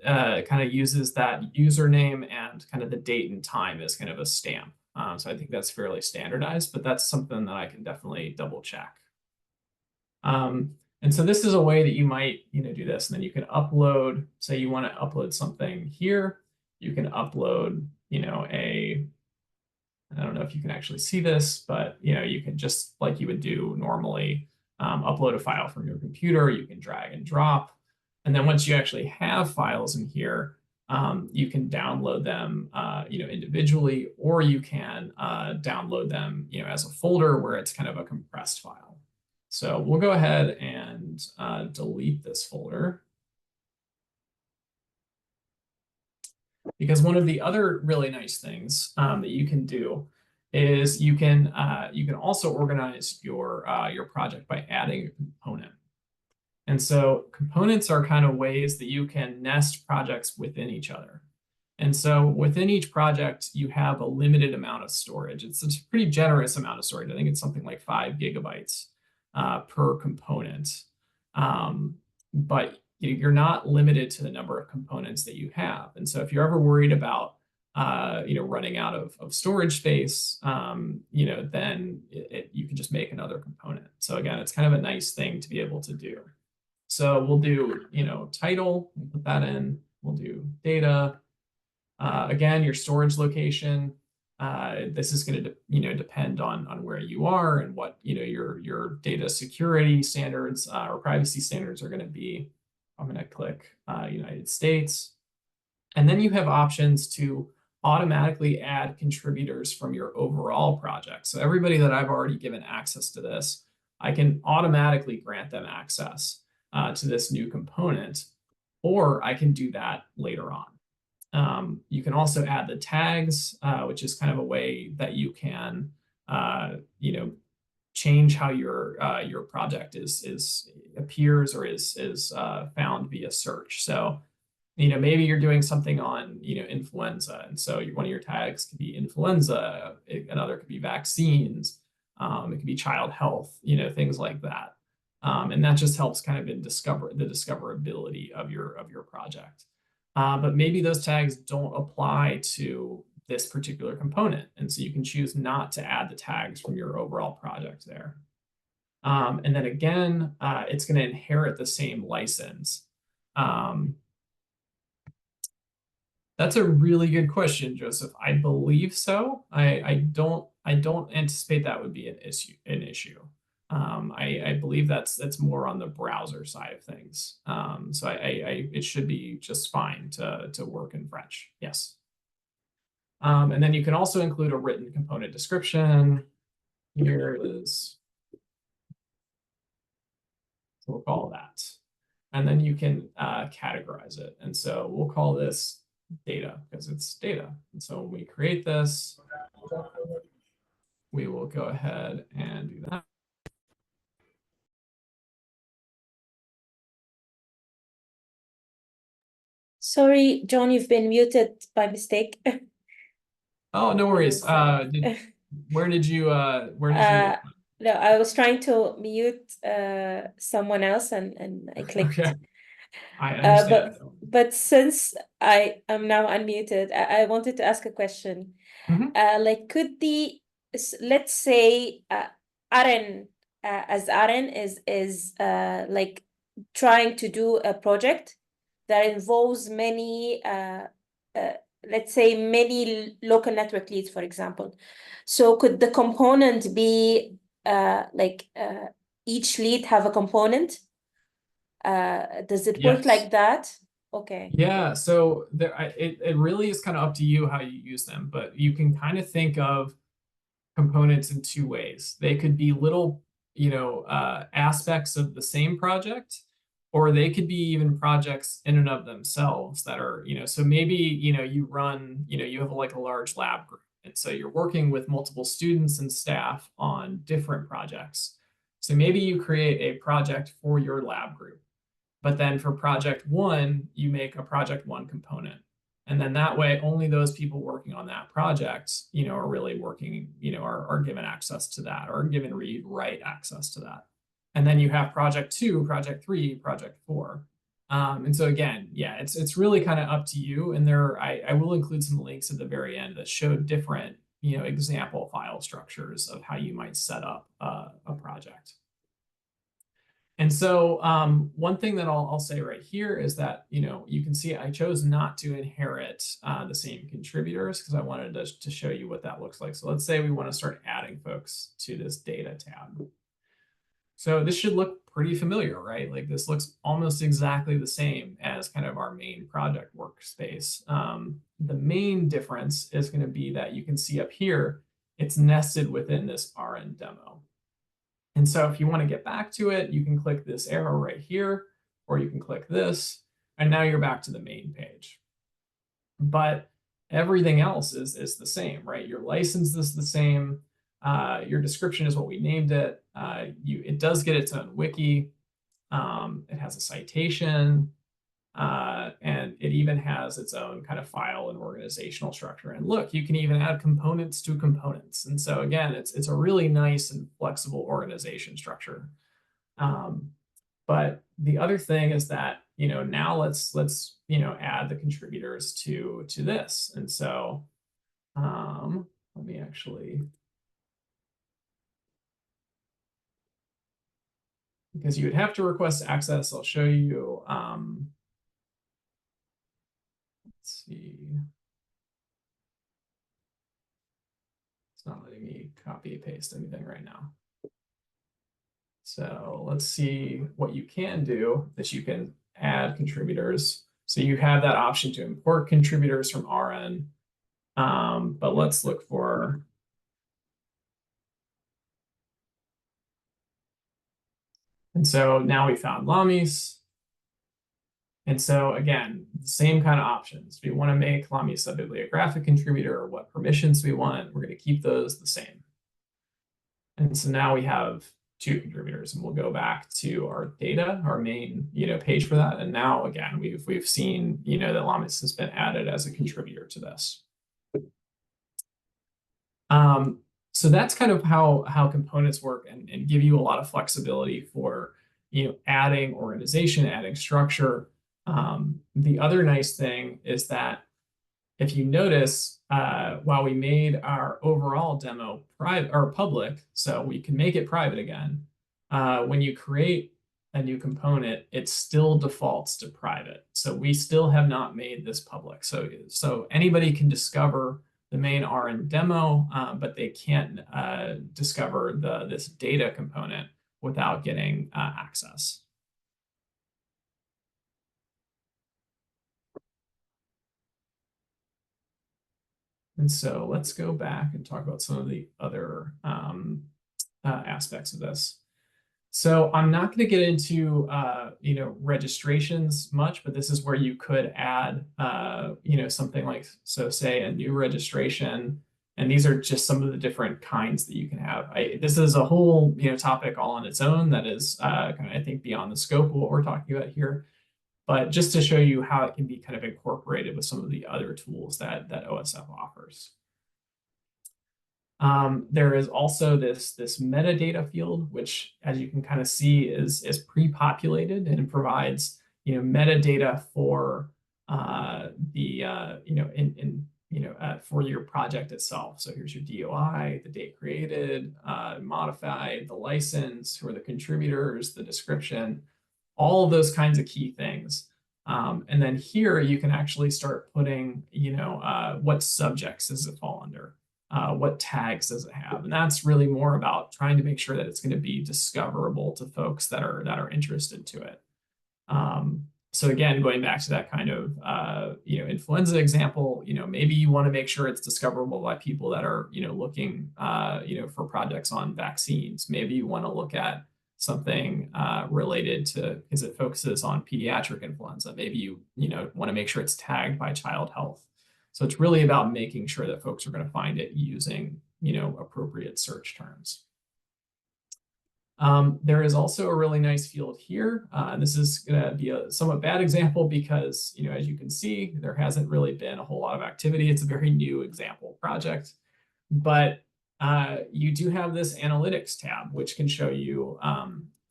kind of uses that username and kind of the date and time as kind of a stamp. So I think that's fairly standardized, but that's something that I can definitely double check. And so this is a way that you might, do this, and then you can upload, say you want to upload something here, you can upload, I don't know if you can actually see this, but you can just like you would do normally, upload a file from your computer, you can drag and drop. And then once you actually have files in here, you can download them individually, or you can download them as a folder where it's kind of a compressed file. So we'll go ahead and delete this folder. Because one of the other really nice things that you can do is you can also organize your project by adding a component. And so components are kind of ways that you can nest projects within each other. And so within each project, you have a limited amount of storage. It's a pretty generous amount of storage. I think it's something like 5 gigabytes per component. But you're not limited to the number of components that you have. And so if you're ever worried about running out of storage space, then you can just make another component. So again, it's kind of a nice thing to be able to do. So we'll do, title, we'll put that in, we'll do data. Again, your storage location. This is going to depend on where you are and what your data security standards or privacy standards are going to be. I'm going to click United States, and then you have options to automatically add contributors from your overall project. So everybody that I've already given access to this, I can automatically grant them access to this new component, or I can do that later on. You can also add the tags, which is kind of a way that you can, change how your project appears or is found via search. So, maybe you're doing something on, influenza, and so one of your tags could be influenza, another could be vaccines, it could be child health, things like that. And that just helps kind of in the discoverability of your project. But maybe those tags don't apply to this particular component. And so you can choose not to add the tags from your overall project there. And then again, it's going to inherit the same license. That's a really good question, Joseph. I believe so. I don't anticipate that would be an issue. I believe that's more on the browser side of things. So it should be just fine to work in French. Yes. And then you can also include a written component description. Here it is. So we'll call that. And then you can categorize it. And so we'll call this data because it's data. And so when we create this, we will go ahead and do that. Sorry, John, you've been muted by mistake. Oh, no worries. Where did you no, I was trying to mute someone else and I clicked. Okay. I understand. But since I am now unmuted, I wanted to ask a question. Like, could let's say Aaron, as Aaron is like trying to do a project that involves many let's say many local network leads, for example. So could the component be each lead have a component? Does it work like that? Okay. Yeah, so it really is kind of up to you how you use them, but you can kind of think of components in two ways. They could be little, aspects of the same project, or they could be even projects in and of themselves that are, so maybe, you run, you have like a large lab group. And so you're working with multiple students and staff on different projects. So maybe you create a project for your lab group, but then for project one, you make a project one component. And then that way, only those people working on that project, are really working, are given access to that, or given read-write access to that. And then you have project two, project three, project four. And so again, yeah, it's really kind of up to you. And I will include some links at the very end that show different, example file structures of how you might set up a project. And so one thing that I'll say right here is that, you can see I chose not to inherit the same contributors because I wanted to show you what that looks like. So let's say we want to start adding folks to this data tab. So this should look pretty familiar, right? Like this looks almost exactly the same as kind of our main project workspace. The main difference is going to be that you can see up here, it's nested within this RN demo. And so if you want to get back to it, you can click this arrow right here, or you can click this, and now you're back to the main page. But everything else is the same, right? Your license is the same. Your description is what we named it. It does get its own wiki. It has a citation, and it even has its own kind of file and organizational structure. And look, you can even add components to components. And so again, it's a really nice and flexible organization structure. But the other thing is that, now let's add the contributors to this. And so let me actually, because you would have to request access, I'll show you. Let's see. It's not letting me copy paste anything right now. So let's see what you can do, that you can add contributors. So you have that option to import contributors from RN. But let's look for, and so now we found Lamis. And so again, the same kind of options. We want to make Lamis a bibliographic contributor, or what permissions we want. We're going to keep those the same. And so now we have 2 contributors, and we'll go back to our data, our main, page for that. And now again, we've seen, that Lamis has been added as a contributor to this. So that's kind of how components work, and give you a lot of flexibility for, adding organization, adding structure. The other nice thing is that if you notice, while we made our overall demo private or public, so we can make it private again, when you create a new component, it still defaults to private. So we still have not made this public. So anybody can discover the main RN demo, but they can't discover this data component without getting access. And so let's go back and talk about some of the other aspects of this. So I'm not going to get into registrations much, but this is where you could add something like, so say a new registration, and these are just some of the different kinds that you can have. This is a whole topic all on its own that is kind of, I think, beyond the scope of what we're talking about here. But just to show you how it can be kind of incorporated with some of the other tools that OSF offers. There is also this metadata field, which, as you can kind of see, is pre-populated and provides metadata for for your project itself. So here's your DOI, the date created, modified, the license, who are the contributors, the description, all of those kinds of key things. And then here you can actually start putting, what subjects does it fall under? What tags does it have? And that's really more about trying to make sure that it's going to be discoverable to folks that are interested to it. So again, going back to that kind of influenza example, maybe you want to make sure it's discoverable by people that are looking for projects on vaccines. Maybe you want to look at something related to, because it focuses on pediatric influenza. Maybe you want to make sure it's tagged by child health. So it's really about making sure that folks are going to find it using appropriate search terms. There is also a really nice field here. This is going to be a somewhat bad example because, as you can see, there hasn't really been a whole lot of activity. It's a very new example project, but you do have this analytics tab, which can show you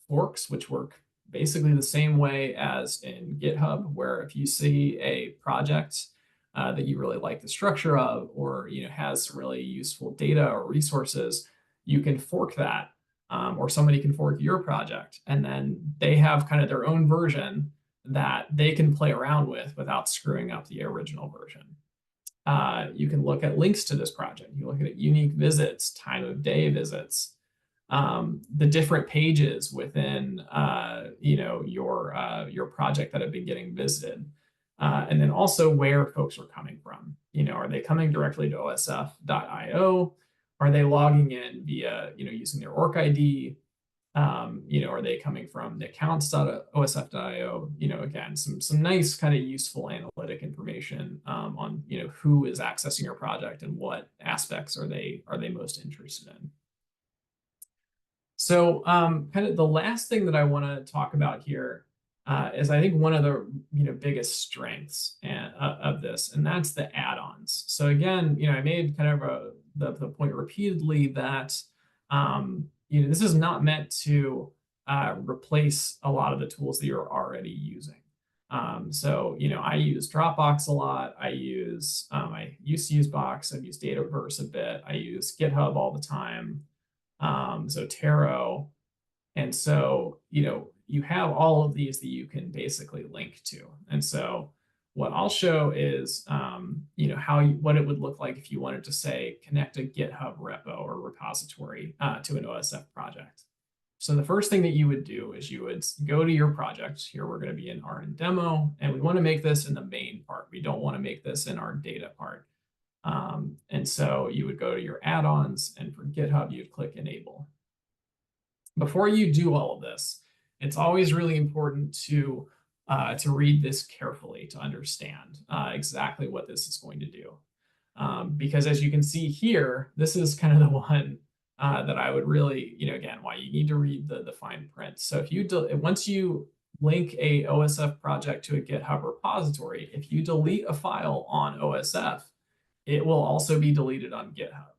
forks, which work basically the same way as in GitHub, where if you see a project that you really like the structure of, or has really useful data or resources, you can fork that, or somebody can fork your project, and then they have kind of their own version that they can play around with without screwing up the original version. You can look at links to this project. You look at unique visits, time of day visits, the different pages within your project that have been getting visited, and then also where folks are coming from. Are they coming directly to osf.io? Are they logging in via using their org ID? Are they coming from the accounts.osf.io? Again, some nice kind of useful analytic information on who is accessing your project and what aspects are they most interested in. So kind of the last thing that I want to talk about here is, I think, one of the biggest strengths of this, and that's the add-ons. So again, I made kind of the point repeatedly that this is not meant to replace a lot of the tools that you're already using. So I use Dropbox a lot. I used to use Box. I've used Dataverse a bit. I use GitHub all the time. Zotero. And so, you have all of these that you can basically link to. And so what I'll show is, what it would look like if you wanted to, say, connect a GitHub repo or repository to an OSF project. So the first thing that you would do is you would go to your project. Here we're going to be in RN demo, and we want to make this in the main part. We don't want to make this in our data part. And so you would go to your add-ons, and for GitHub, you'd click enable. Before you do all of this, it's always really important to read this carefully to understand exactly what this is going to do. Because as you can see here, this is kind of the one that I would really, again, why you need to read the fine print. So once you link a OSF project to a GitHub repository, if you delete a file on OSF, it will also be deleted on GitHub.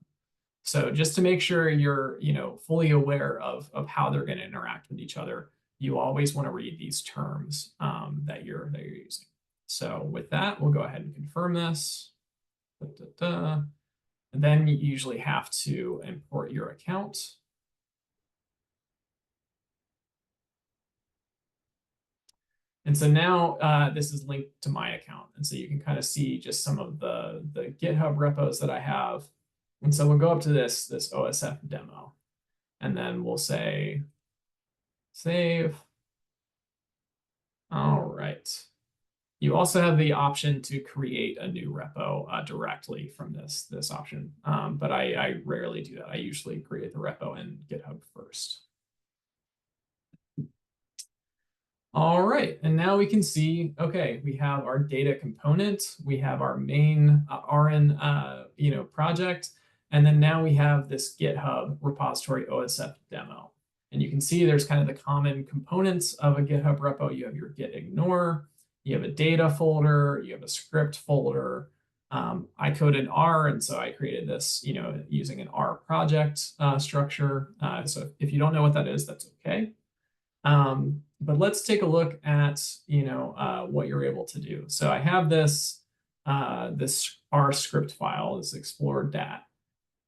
So just to make sure you're fully aware of how they're going to interact with each other, you always want to read these terms that you're using. So with that, we'll go ahead and confirm this. And then you usually have to import your account. And so now this is linked to my account. And so you can kind of see just some of the GitHub repos that I have. And so we'll go up to this OSF demo, and then we'll say save. All right. You also have the option to create a new repo directly from this option, but I rarely do that. I usually create the repo in GitHub first. All right, and now we can see, okay, we have our data component, we have our main RN project, and then now we have this GitHub repository OSF demo. And you can see there's kind of the common components of a GitHub repo. You have your git ignore, you have a data folder, you have a script folder. I coded R, and so I created this, using an R project structure. So if you don't know what that is, that's okay. But let's take a look at, what you're able to do. So I have this R script file, this explore.dat,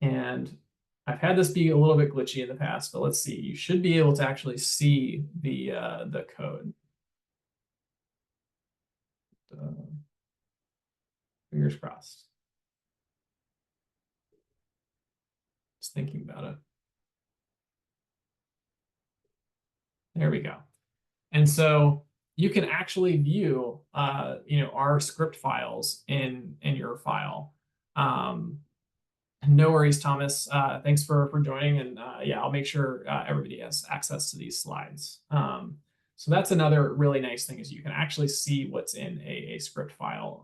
and I've had this be a little bit glitchy in the past, but let's see. You should be able to actually see the code. Fingers crossed. Just thinking about it. There we go. And so you can actually view, our script files in your file. No worries, Thomas. Thanks for joining. And yeah, I'll make sure everybody has access to these slides. So that's another really nice thing, is you can actually see what's in a script file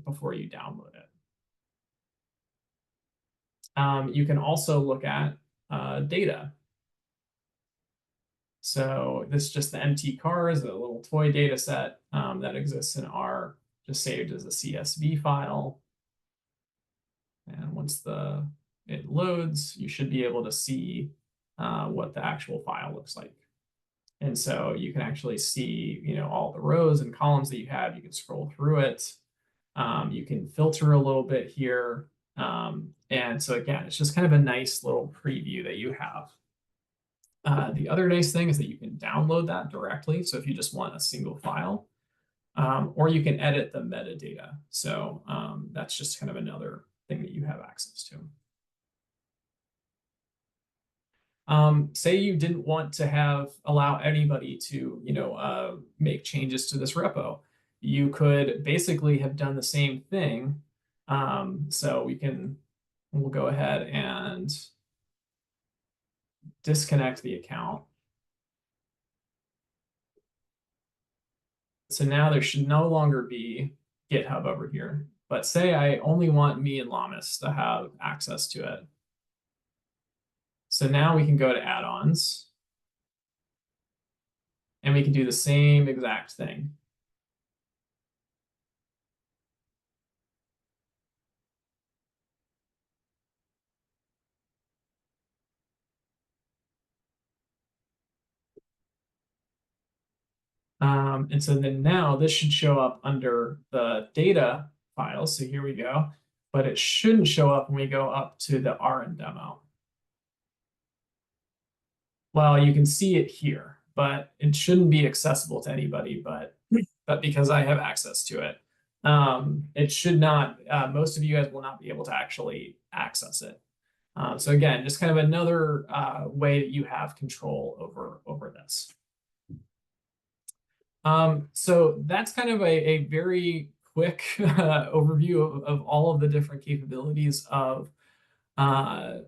before you download it. You can also look at data. So this is just the empty cars, a little toy data set that exists in R, just saved as a CSV file. And once it loads, you should be able to see what the actual file looks like. And so you can actually see, all the rows and columns that you have. You can scroll through it. You can filter a little bit here. And so again, it's just kind of a nice little preview that you have. The other nice thing is that you can download that directly. So if you just want a single file, or you can edit the metadata. So that's just kind of another thing that you have access to. Say you didn't want to allow anybody to, make changes to this repo. You could basically have done the same thing. So we'll go ahead and disconnect the account. So now there should no longer be GitHub over here. But say I only want me and Lamas to have access to it. So now we can go to add-ons. And we can do the same exact thing. And so then now this should show up under the data files. So here we go. But it shouldn't show up when we go up to the RN demo. Well, you can see it here, but it shouldn't be accessible to anybody but because I have access to it. It should not, most of you guys will not be able to actually access it. So again, just kind of another way that you have control over this. So that's kind of a very quick overview of all of the different capabilities of of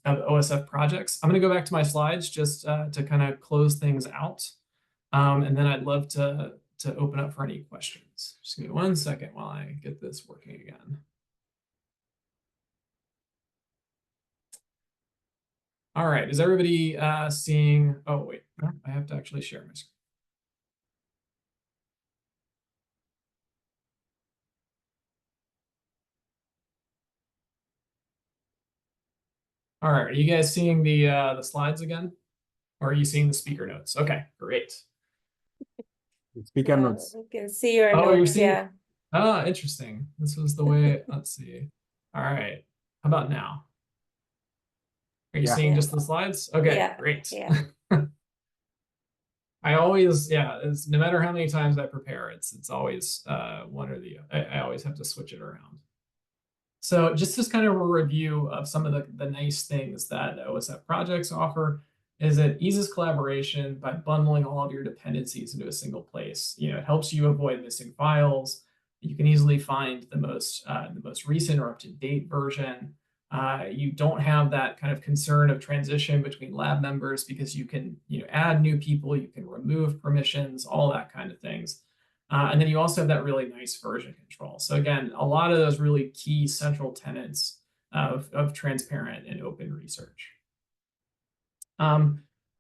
OSF projects. I'm going to go back to my slides just to kind of close things out. And then I'd love to open up for any questions. Just give me 1 second while I get this working again. All right, is everybody seeing? Oh, wait, I have to actually share my screen. All right, are you guys seeing the slides again? Or are you seeing the speaker notes? Okay, great. Speaker notes. We can see your Oh, you're notes, seeing? yeah. Oh, interesting. This was the way, let's see. All right, how about now? Are you seeing just the slides? Okay, Yeah, great. yeah. I always, it's no matter how many times I prepare, it's always one or the, I always have to switch it around. So just as kind of a review of some of the nice things that OSF projects offer is it eases collaboration by bundling all of your dependencies into a single place. It helps you avoid missing files. You can easily find the most recent or up-to-date version. You don't have that kind of concern of transition between lab members because you can add new people, you can remove permissions, all that kind of things. And then you also have that really nice version control. So again, a lot of those really key central tenets of transparent and open research.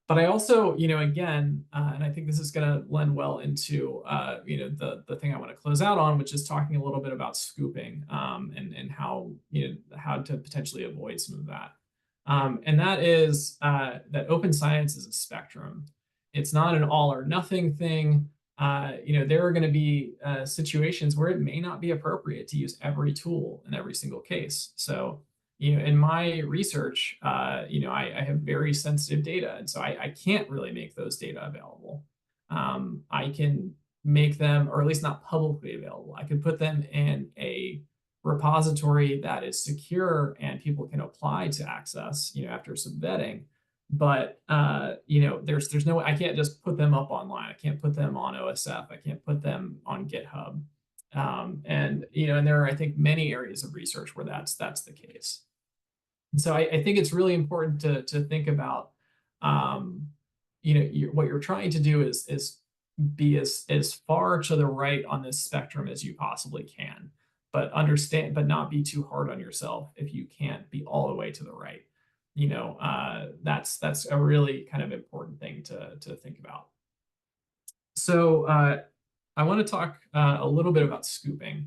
But I also, again, and I think this is going to lend well into, the thing I want to close out on, which is talking a little bit about scooping and how, how to potentially avoid some of that. And that is that open science is a spectrum. It's not an all or nothing thing. There are going to be situations where it may not be appropriate to use every tool in every single case. So, in my research, I have very sensitive data, and so I can't really make those data available. I can make them, or at least not publicly available. I could put them in a repository that is secure and people can apply to access, after some vetting. But there's no way, I can't just put them up online. I can't put them on OSF. I can't put them on GitHub. And there are, I think, many areas of research where that's the case. And so I think it's really important to think about, what you're trying to do is be as far to the right on this spectrum as you possibly can, but not be too hard on yourself if you can't be all the way to the right. That's a really kind of important thing to think about. So I want to talk a little bit about scooping.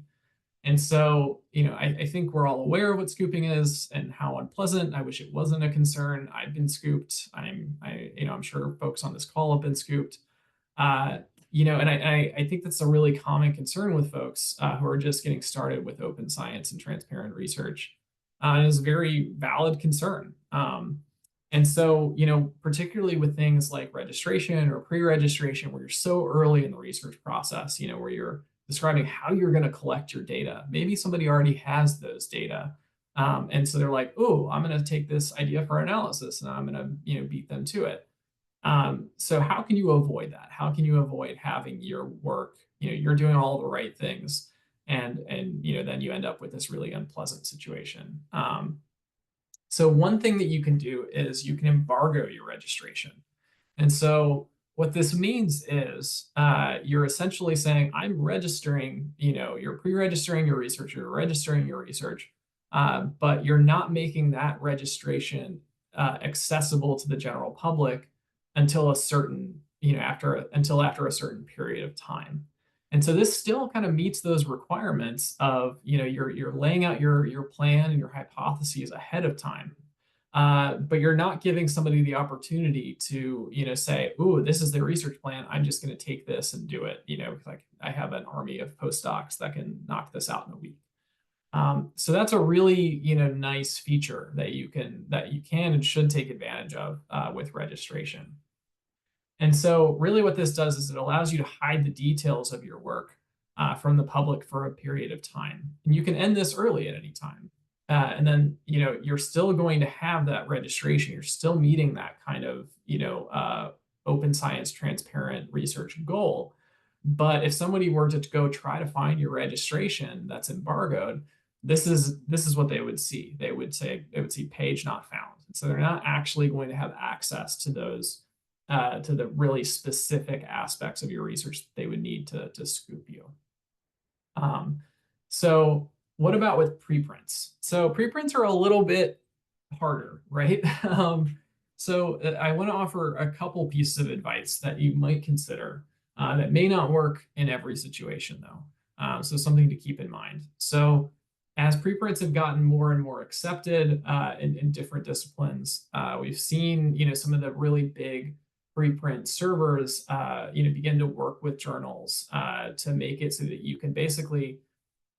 And so, I think we're all aware of what scooping is and how unpleasant. I wish it wasn't a concern. I've been scooped. I'm sure folks on this call have been scooped. And I think that's a really common concern with folks who are just getting started with open science and transparent research. And it's a very valid concern. And so, particularly with things like registration or pre-registration, where you're so early in the research process, where you're describing how you're going to collect your data. Maybe somebody already has those data. And so they're like, oh, I'm going to take this idea for analysis and I'm going to, beat them to it. So how can you avoid that? How can you avoid having your work, you're doing all the right things and then you end up with this really unpleasant situation. So one thing that you can do is you can embargo your registration. And so what this means is you're essentially saying, I'm registering, you're pre-registering your research, you're registering your research, but you're not making that registration accessible to the general public until a certain, after a certain period of time. And so this still kind of meets those requirements of, you're laying out your plan and your hypotheses ahead of time. But you're not giving somebody the opportunity to, say, "Ooh, this is the research plan. I'm just going to take this and do it." Like I have an army of postdocs that can knock this out in a week. So that's a really, nice feature that you can and should take advantage of with registration. And so really what this does is it allows you to hide the details of your work from the public for a period of time. And you can end this early at any time. And then, you're still going to have that registration. You're still meeting that kind of, open science, transparent research goal. But if somebody were to go try to find your registration that's embargoed, this is what they would see. They would see page not found. And so they're not actually going to have access to those, to the really specific aspects of your research that they would need to scoop you. So what about with preprints? So preprints are a little bit harder, right? So I want to offer a couple pieces of advice that you might consider that may not work in every situation, though. So something to keep in mind. So as preprints have gotten more and more accepted in different disciplines, we've seen, some of the really big preprint servers, begin to work with journals to make it so that you can basically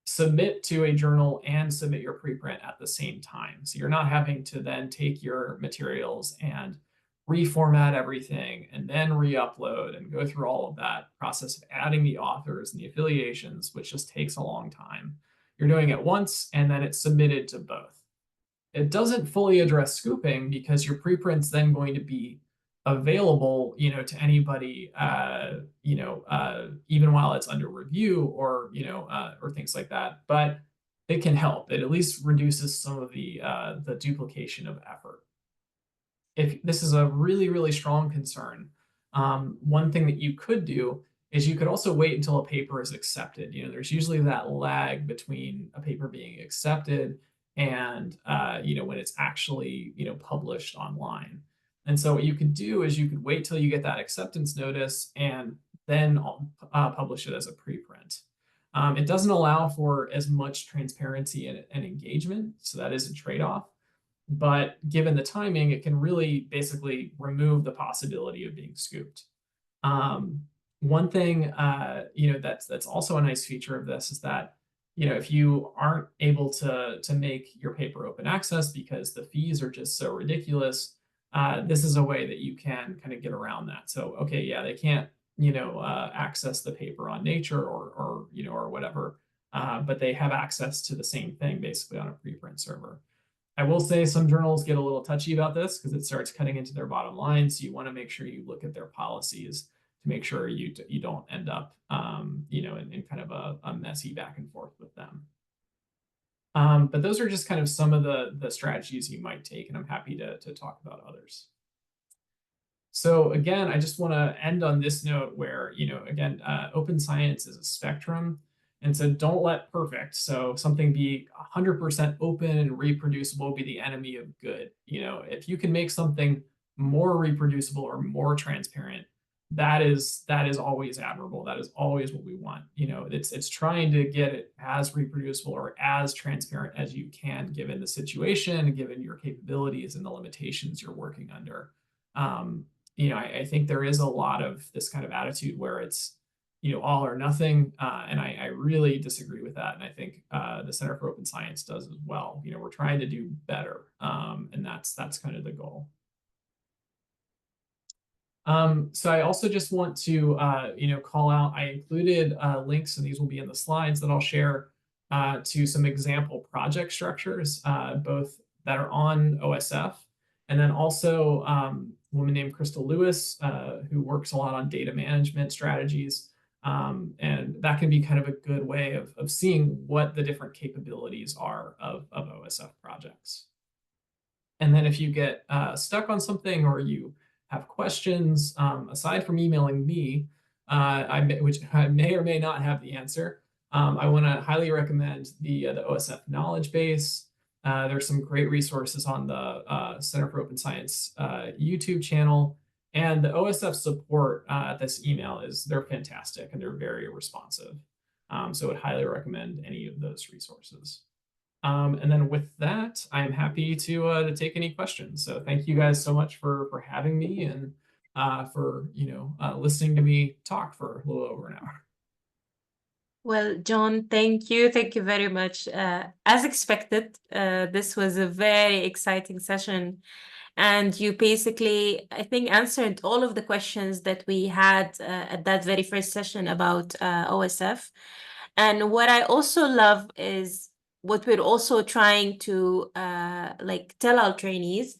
submit to a journal and submit your preprint at the same time. So you're not having to then take your materials and reformat everything and then re-upload and go through all of that process of adding the authors and the affiliations, which just takes a long time. You're doing it once and then it's submitted to both. It doesn't fully address scooping because your preprint's then going to be available, to anybody, even while it's under review or, or things like that. But it can help. It at least reduces some of the duplication of effort. If this is a really, really strong concern, one thing that you could do is you could also wait until a paper is accepted. There's usually that lag between a paper being accepted and, when it's actually, published online. And so what you could do is you could wait till you get that acceptance notice and then publish it as a preprint. It doesn't allow for as much transparency and engagement, so that is a trade-off. But given the timing, it can really basically remove the possibility of being scooped. One thing, that's also a nice feature of this is that, if you aren't able to make your paper open access because the fees are just so ridiculous, this is a way that you can kind of get around that. So, okay, yeah, they can't, access the paper on Nature or whatever, but they have access to the same thing basically on a preprint server. I will say some journals get a little touchy about this because it starts cutting into their bottom line. So you want to make sure you look at their policies to make sure you don't end up, in kind of a messy back and forth with them. But those are just kind of some of the strategies you might take, and I'm happy to talk about others. So again, I just want to end on this note where, again, open science is a spectrum. And so don't let perfect, so something be 100% open and reproducible, be the enemy of good. If you can make something more reproducible or more transparent, that is always admirable. That is always what we want. You know, it's trying to get it as reproducible or as transparent as you can, given the situation, given your capabilities and the limitations you're working under. You know, I think there is a lot of this kind of attitude where it's, you know, all or nothing, and I really disagree with that. And I think the Center for Open Science does as well. You know, we're trying to do better, and that's kind of the goal. So I also just want to, you know, call out, I included links, and these will be in the slides that I'll share, to some example project structures, both that are on OSF, and then also a woman named Crystal Lewis, who works a lot on data management strategies. And that can be kind of a good way of seeing what the different capabilities are of OSF projects. And then if you get stuck on something or you have questions, aside from emailing me, which I may or may not have the answer, I want to highly recommend the OSF knowledge base. There's some great resources on the Center for Open Science YouTube channel, and the OSF support at this email they're fantastic and they're very responsive. So I would highly recommend any of those resources. And then with that, I'm happy to take any questions. So thank you guys so much for having me and for, you know, listening to me talk for a little over an hour. Well, John, thank you. Thank you very much. As expected, this was a very exciting session. And you basically, I think, answered all of the questions that we had at that very first session about OSF. And what I also love is what we're also trying to like tell our trainees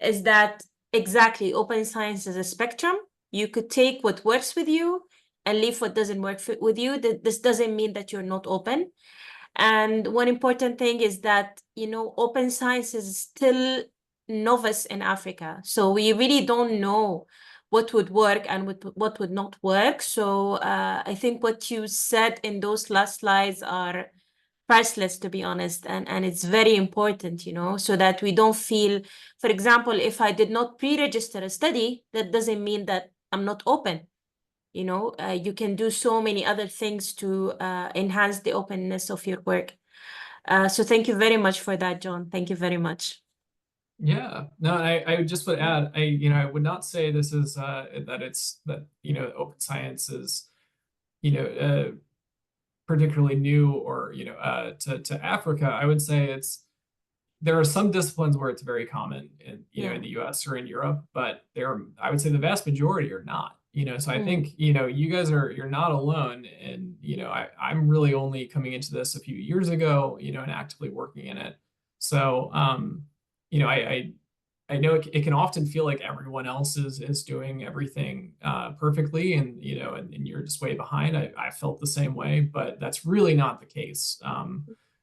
is that exactly open science is a spectrum. You could take what works with you and leave what doesn't work with you. This doesn't mean that you're not open. And one important thing is that, you know, open science is still novice in Africa. So we really don't know what would work and what would not work. So I think what you said in those last slides are priceless, to be honest, and it's very important, you know, so that we don't feel, for example, if I did not pre-register a study, that doesn't mean that I'm not open. You know, you can do so many other things to enhance the openness of your work. So thank you very much for that, John. Thank you very much. Yeah, no, I just would add, you know, I would not say this is that you know, open science is, you know, particularly new or, you know, to Africa. I would say there are some disciplines where it's very common in, you know, in the US or in Europe, but I would say the vast majority are not, you know. So I think, you know, you're not alone. And, you know, I'm really only coming into this a few years ago, you know, and actively working in it. So, you know, I know it can often feel like everyone else is doing everything perfectly, and, you know, and you're just way behind. I felt the same way, but that's really not the case.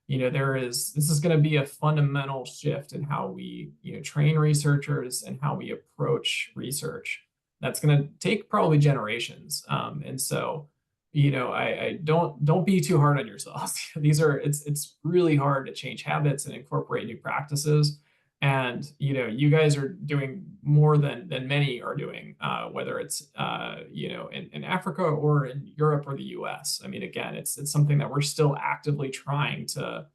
You know, this is going to be a fundamental shift in how we, you know, train researchers and how we approach research. That's going to take probably generations. And so, you know, I don't be too hard on yourselves. It's really hard to change habits and incorporate new practices. And, you know, you guys are doing more than many are doing, whether it's, you know, in Africa or in Europe or the US. I mean, again, it's something that we're still actively trying to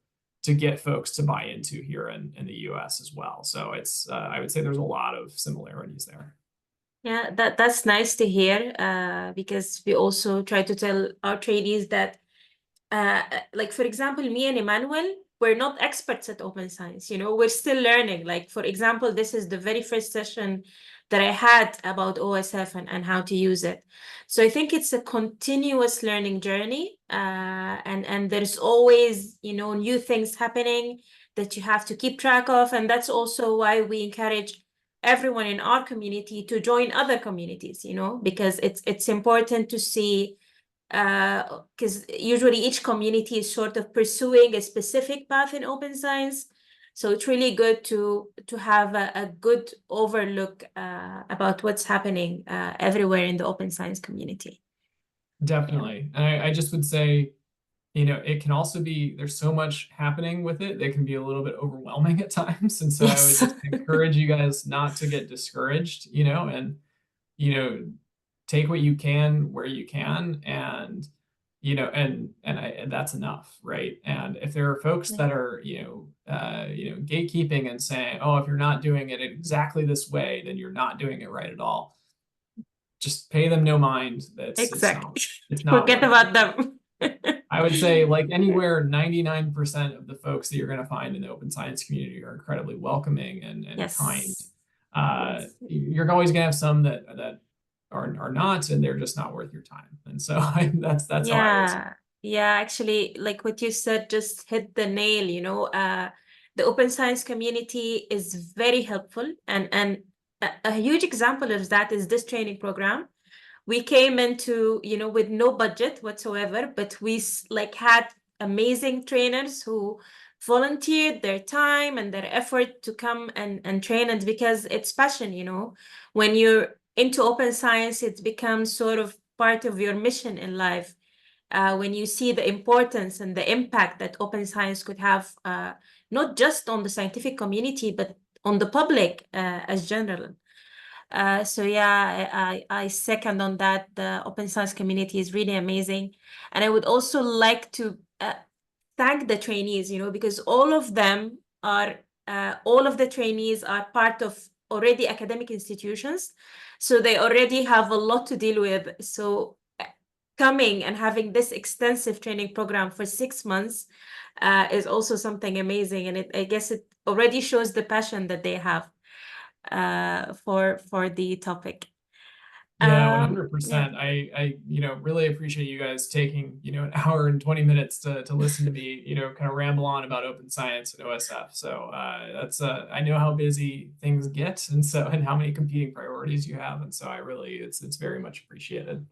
get folks to buy into here in the US as well. So I would say there's a lot of similarities there. Yeah, that's nice to hear, because we also try to tell our trainees that, like, for example, me and Emmanuel, we're not experts at open science, you know, we're still learning. Like, for example, this is the very first session that I had about OSF and how to use it. So I think it's a continuous learning journey, and there's always, you know, new things happening that you have to keep track of. And that's also why we encourage everyone in our community to join other communities, you know, because it's important to see, because usually each community is sort of pursuing a specific path in open science. So it's really good to have a good overlook about what's happening everywhere in the open science community. Definitely. And I just would say, you know, it can also be, there's so much happening with it, they can be a little bit overwhelming at times. And so I would just encourage you guys not to get discouraged, you know, and, you know, take what you can where you can, and and that's enough, right? And if there are folks that are gatekeeping and saying, oh, if you're not doing it exactly this way, then you're not doing it right at all, just pay them no mind. Exactly. It's not Forget worth about it. them. I would say, like anywhere, 99% of the folks that you're going to find in the open science community are incredibly welcoming and Yes. kind. Yes. You're always going to have some that are not, and they're just not worth your time. And so that's how I would say. Yeah, actually, like what you said just hit the nail, the open science community is very helpful, and a huge example of that is this training program. We came into, with no budget whatsoever, but we had amazing trainers who volunteered their time and their effort to come and train, and because it's passion, when you're into open science, it becomes sort of part of your mission in life. When you see the importance and the impact that open science could have, not just on the scientific community, but on the public as general. So yeah, I second on that. The open science community is really amazing. And I would also like to thank the trainees, because all of the trainees are part of already academic institutions. So they already have a lot to deal with. So coming and having this extensive training program for 6 months is also something amazing. And I guess it already shows the passion that they have for the topic. Yeah, 100%. I really appreciate you guys taking, an hour and 20 minutes to listen to me, kind of ramble on about open science at OSF. So that's I know how busy things get, and how many competing priorities you have. And so it's very much appreciated.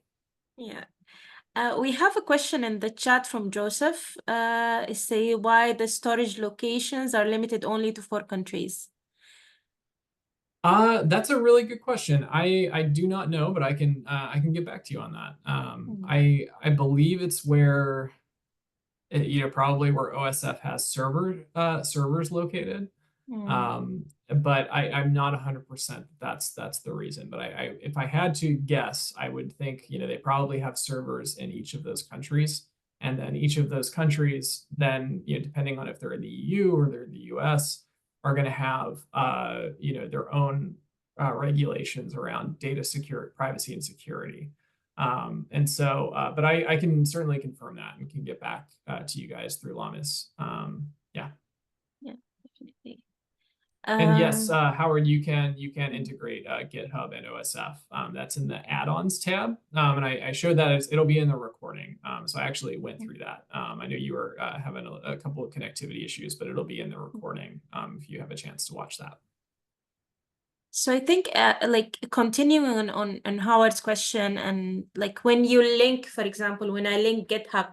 Yeah. We have a question in the chat from Joseph. Say why the storage locations are limited only to 4 countries. That's a really good question. I do not know, but I can get back to you on that. I believe it's where, probably where OSF has servers located. But I'm not 100% that's the reason. But if I had to guess, I would think, they probably have servers in each of those countries. And then each of those countries, then, depending on if they're in the EU or they're in the US, are going to have, their own regulations around data privacy and security. And so, but I can certainly confirm that and can get back to you guys through Lamis. Yeah. Yeah, definitely. And yes, Howard, you can integrate GitHub and OSF. That's in the add-ons tab. And I showed that it'll be in the recording. So I actually went through that. I know you were having a couple of connectivity issues, but it'll be in the recording if you have a chance to watch that. So I think continuing on Howard's question, and when you link, for example, when I link GitHub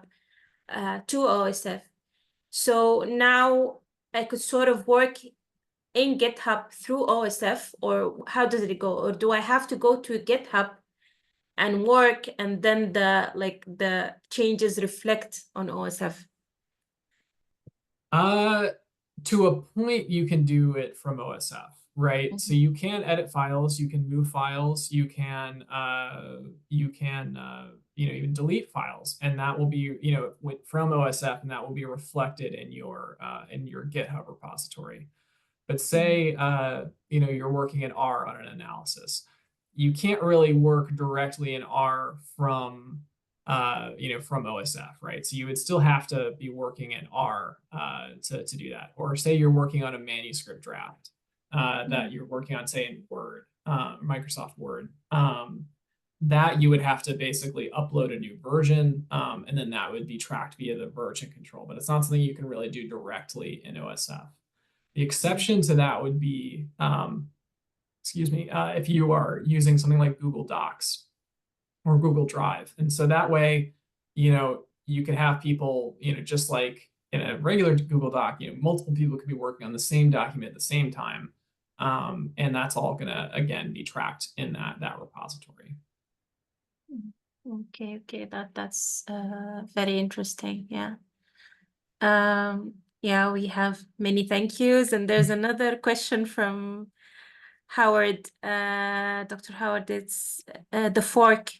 to OSF, so now I could sort of work in GitHub through OSF, or how does it go? Or do I have to go to GitHub and work, and then the changes reflect on OSF? To a point, you can do it from OSF, right? So you can edit files, you can move files, you can even delete files, and that will be from OSF, and that will be reflected in your GitHub repository. But say you're working in R on an analysis, you can't really work directly in R from from OSF, right? So you would still have to be working in R to do that. Or say you're working on a manuscript draft that you're working on, say in Word, Microsoft Word, that you would have to basically upload a new version, and then that would be tracked via the version control. But it's not something you can really do directly in OSF. The exception to that would be, if you are using something like Google Docs or Google Drive. And so that way, you can have people, just like in a regular Google Doc, multiple people could be working on the same document at the same time. And that's all going to, again, be tracked in that repository. Okay, that's very interesting. Yeah. Yeah, we have many thank yous, and there's another question from Howard, Dr. Howard, it's the fork.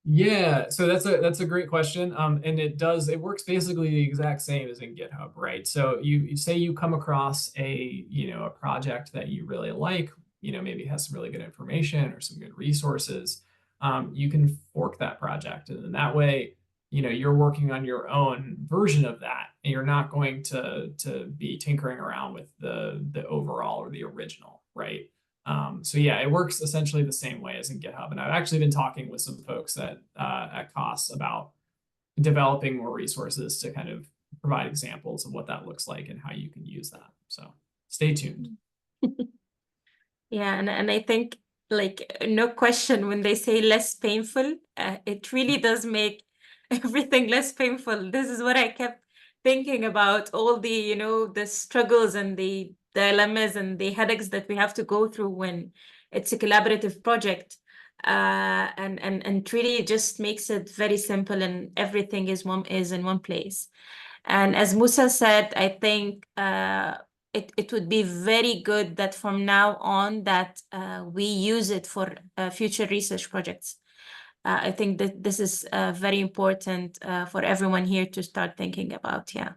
Yeah, so that's a great question. And it works basically the exact same as in GitHub, right? So you say you come across a project that you really like, maybe has some really good information or some good resources. You can fork that project, and then that way, you're working on your own version of that, and you're not going to be tinkering around with the overall or the original, right? So yeah, it works essentially the same way as in GitHub. And I've actually been talking with some folks at COS about developing more resources to kind of provide examples of what that looks like and how you can use that. So stay tuned. Yeah, and I think, like, no question, when they say less painful, it really does make everything less painful. This is what I kept thinking about, all the, the struggles and the dilemmas and the headaches that we have to go through when it's a collaborative project. And really it just makes it very simple, and everything is in one place. And as Musa said, I think it would be very good that from now on that we use it for future research projects. I think that this is very important for everyone here to start thinking about. Yeah.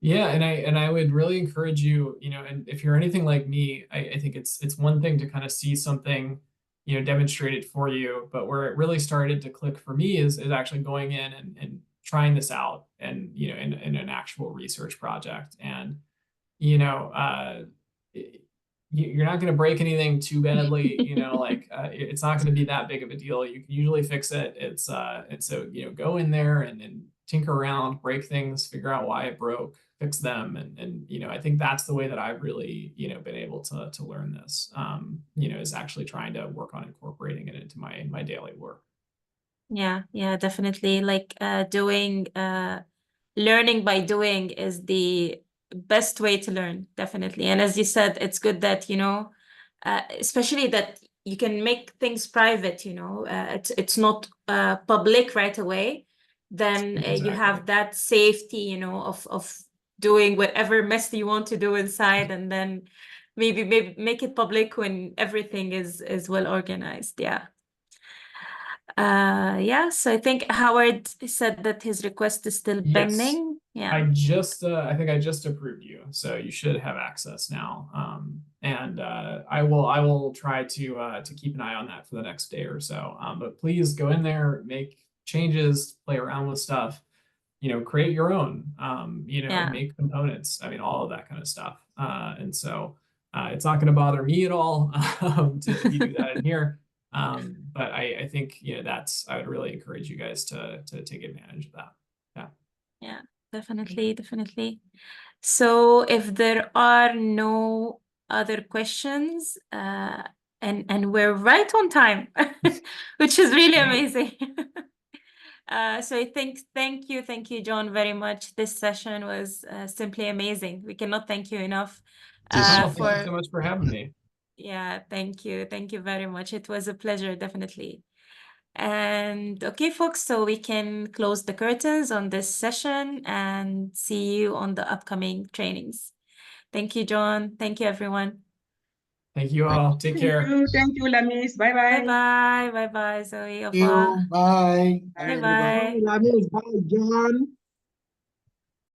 Yeah, and I would really encourage you, and if you're anything like me, I think it's one thing to kind of see something, demonstrated for you, but where it really started to click for me is actually going in and trying this out and in an actual research project. And you're not going to break anything too badly, it's not going to be that big of a deal. You can usually fix it. And so go in there and tinker around, break things, figure out why it broke, fix them, and I think that's the way that I've really been able to learn this. Is actually trying to work on incorporating it into my daily work. Yeah, definitely. Like learning by doing is the best way to learn, definitely. And as you said, it's good that, especially that you can make things private, it's not public right away. Then you have that safety, of doing whatever mess you want to do inside, and then maybe make it public when everything is well organized. Yeah. So I think Howard said that his request is still pending. Yeah. I think I just approved you, so you should have access now. And I will try to keep an eye on that for the next day or so. But please go in there, make changes, play around with stuff, create your own, make components. I mean, all of that kind of stuff. And so it's not going to bother me at all if you do that in here. But I think I would really encourage you guys to take advantage of that. Yeah, definitely. So if there are no other questions, and we're right on time, which is really amazing. So I think thank you, John, very much. This session was simply amazing. We cannot thank you enough. Thank you so much for having me. Yeah, thank you very much. It was a pleasure, definitely. And okay, folks, so we can close the curtains on this session and see you on the upcoming trainings. Thank you, John. Thank you, everyone. Thank you all. Take care. Thank you, Lamis. Bye-bye. Bye-bye, Zoe. Bye. Bye-bye. Bye, Lamis. Bye, John.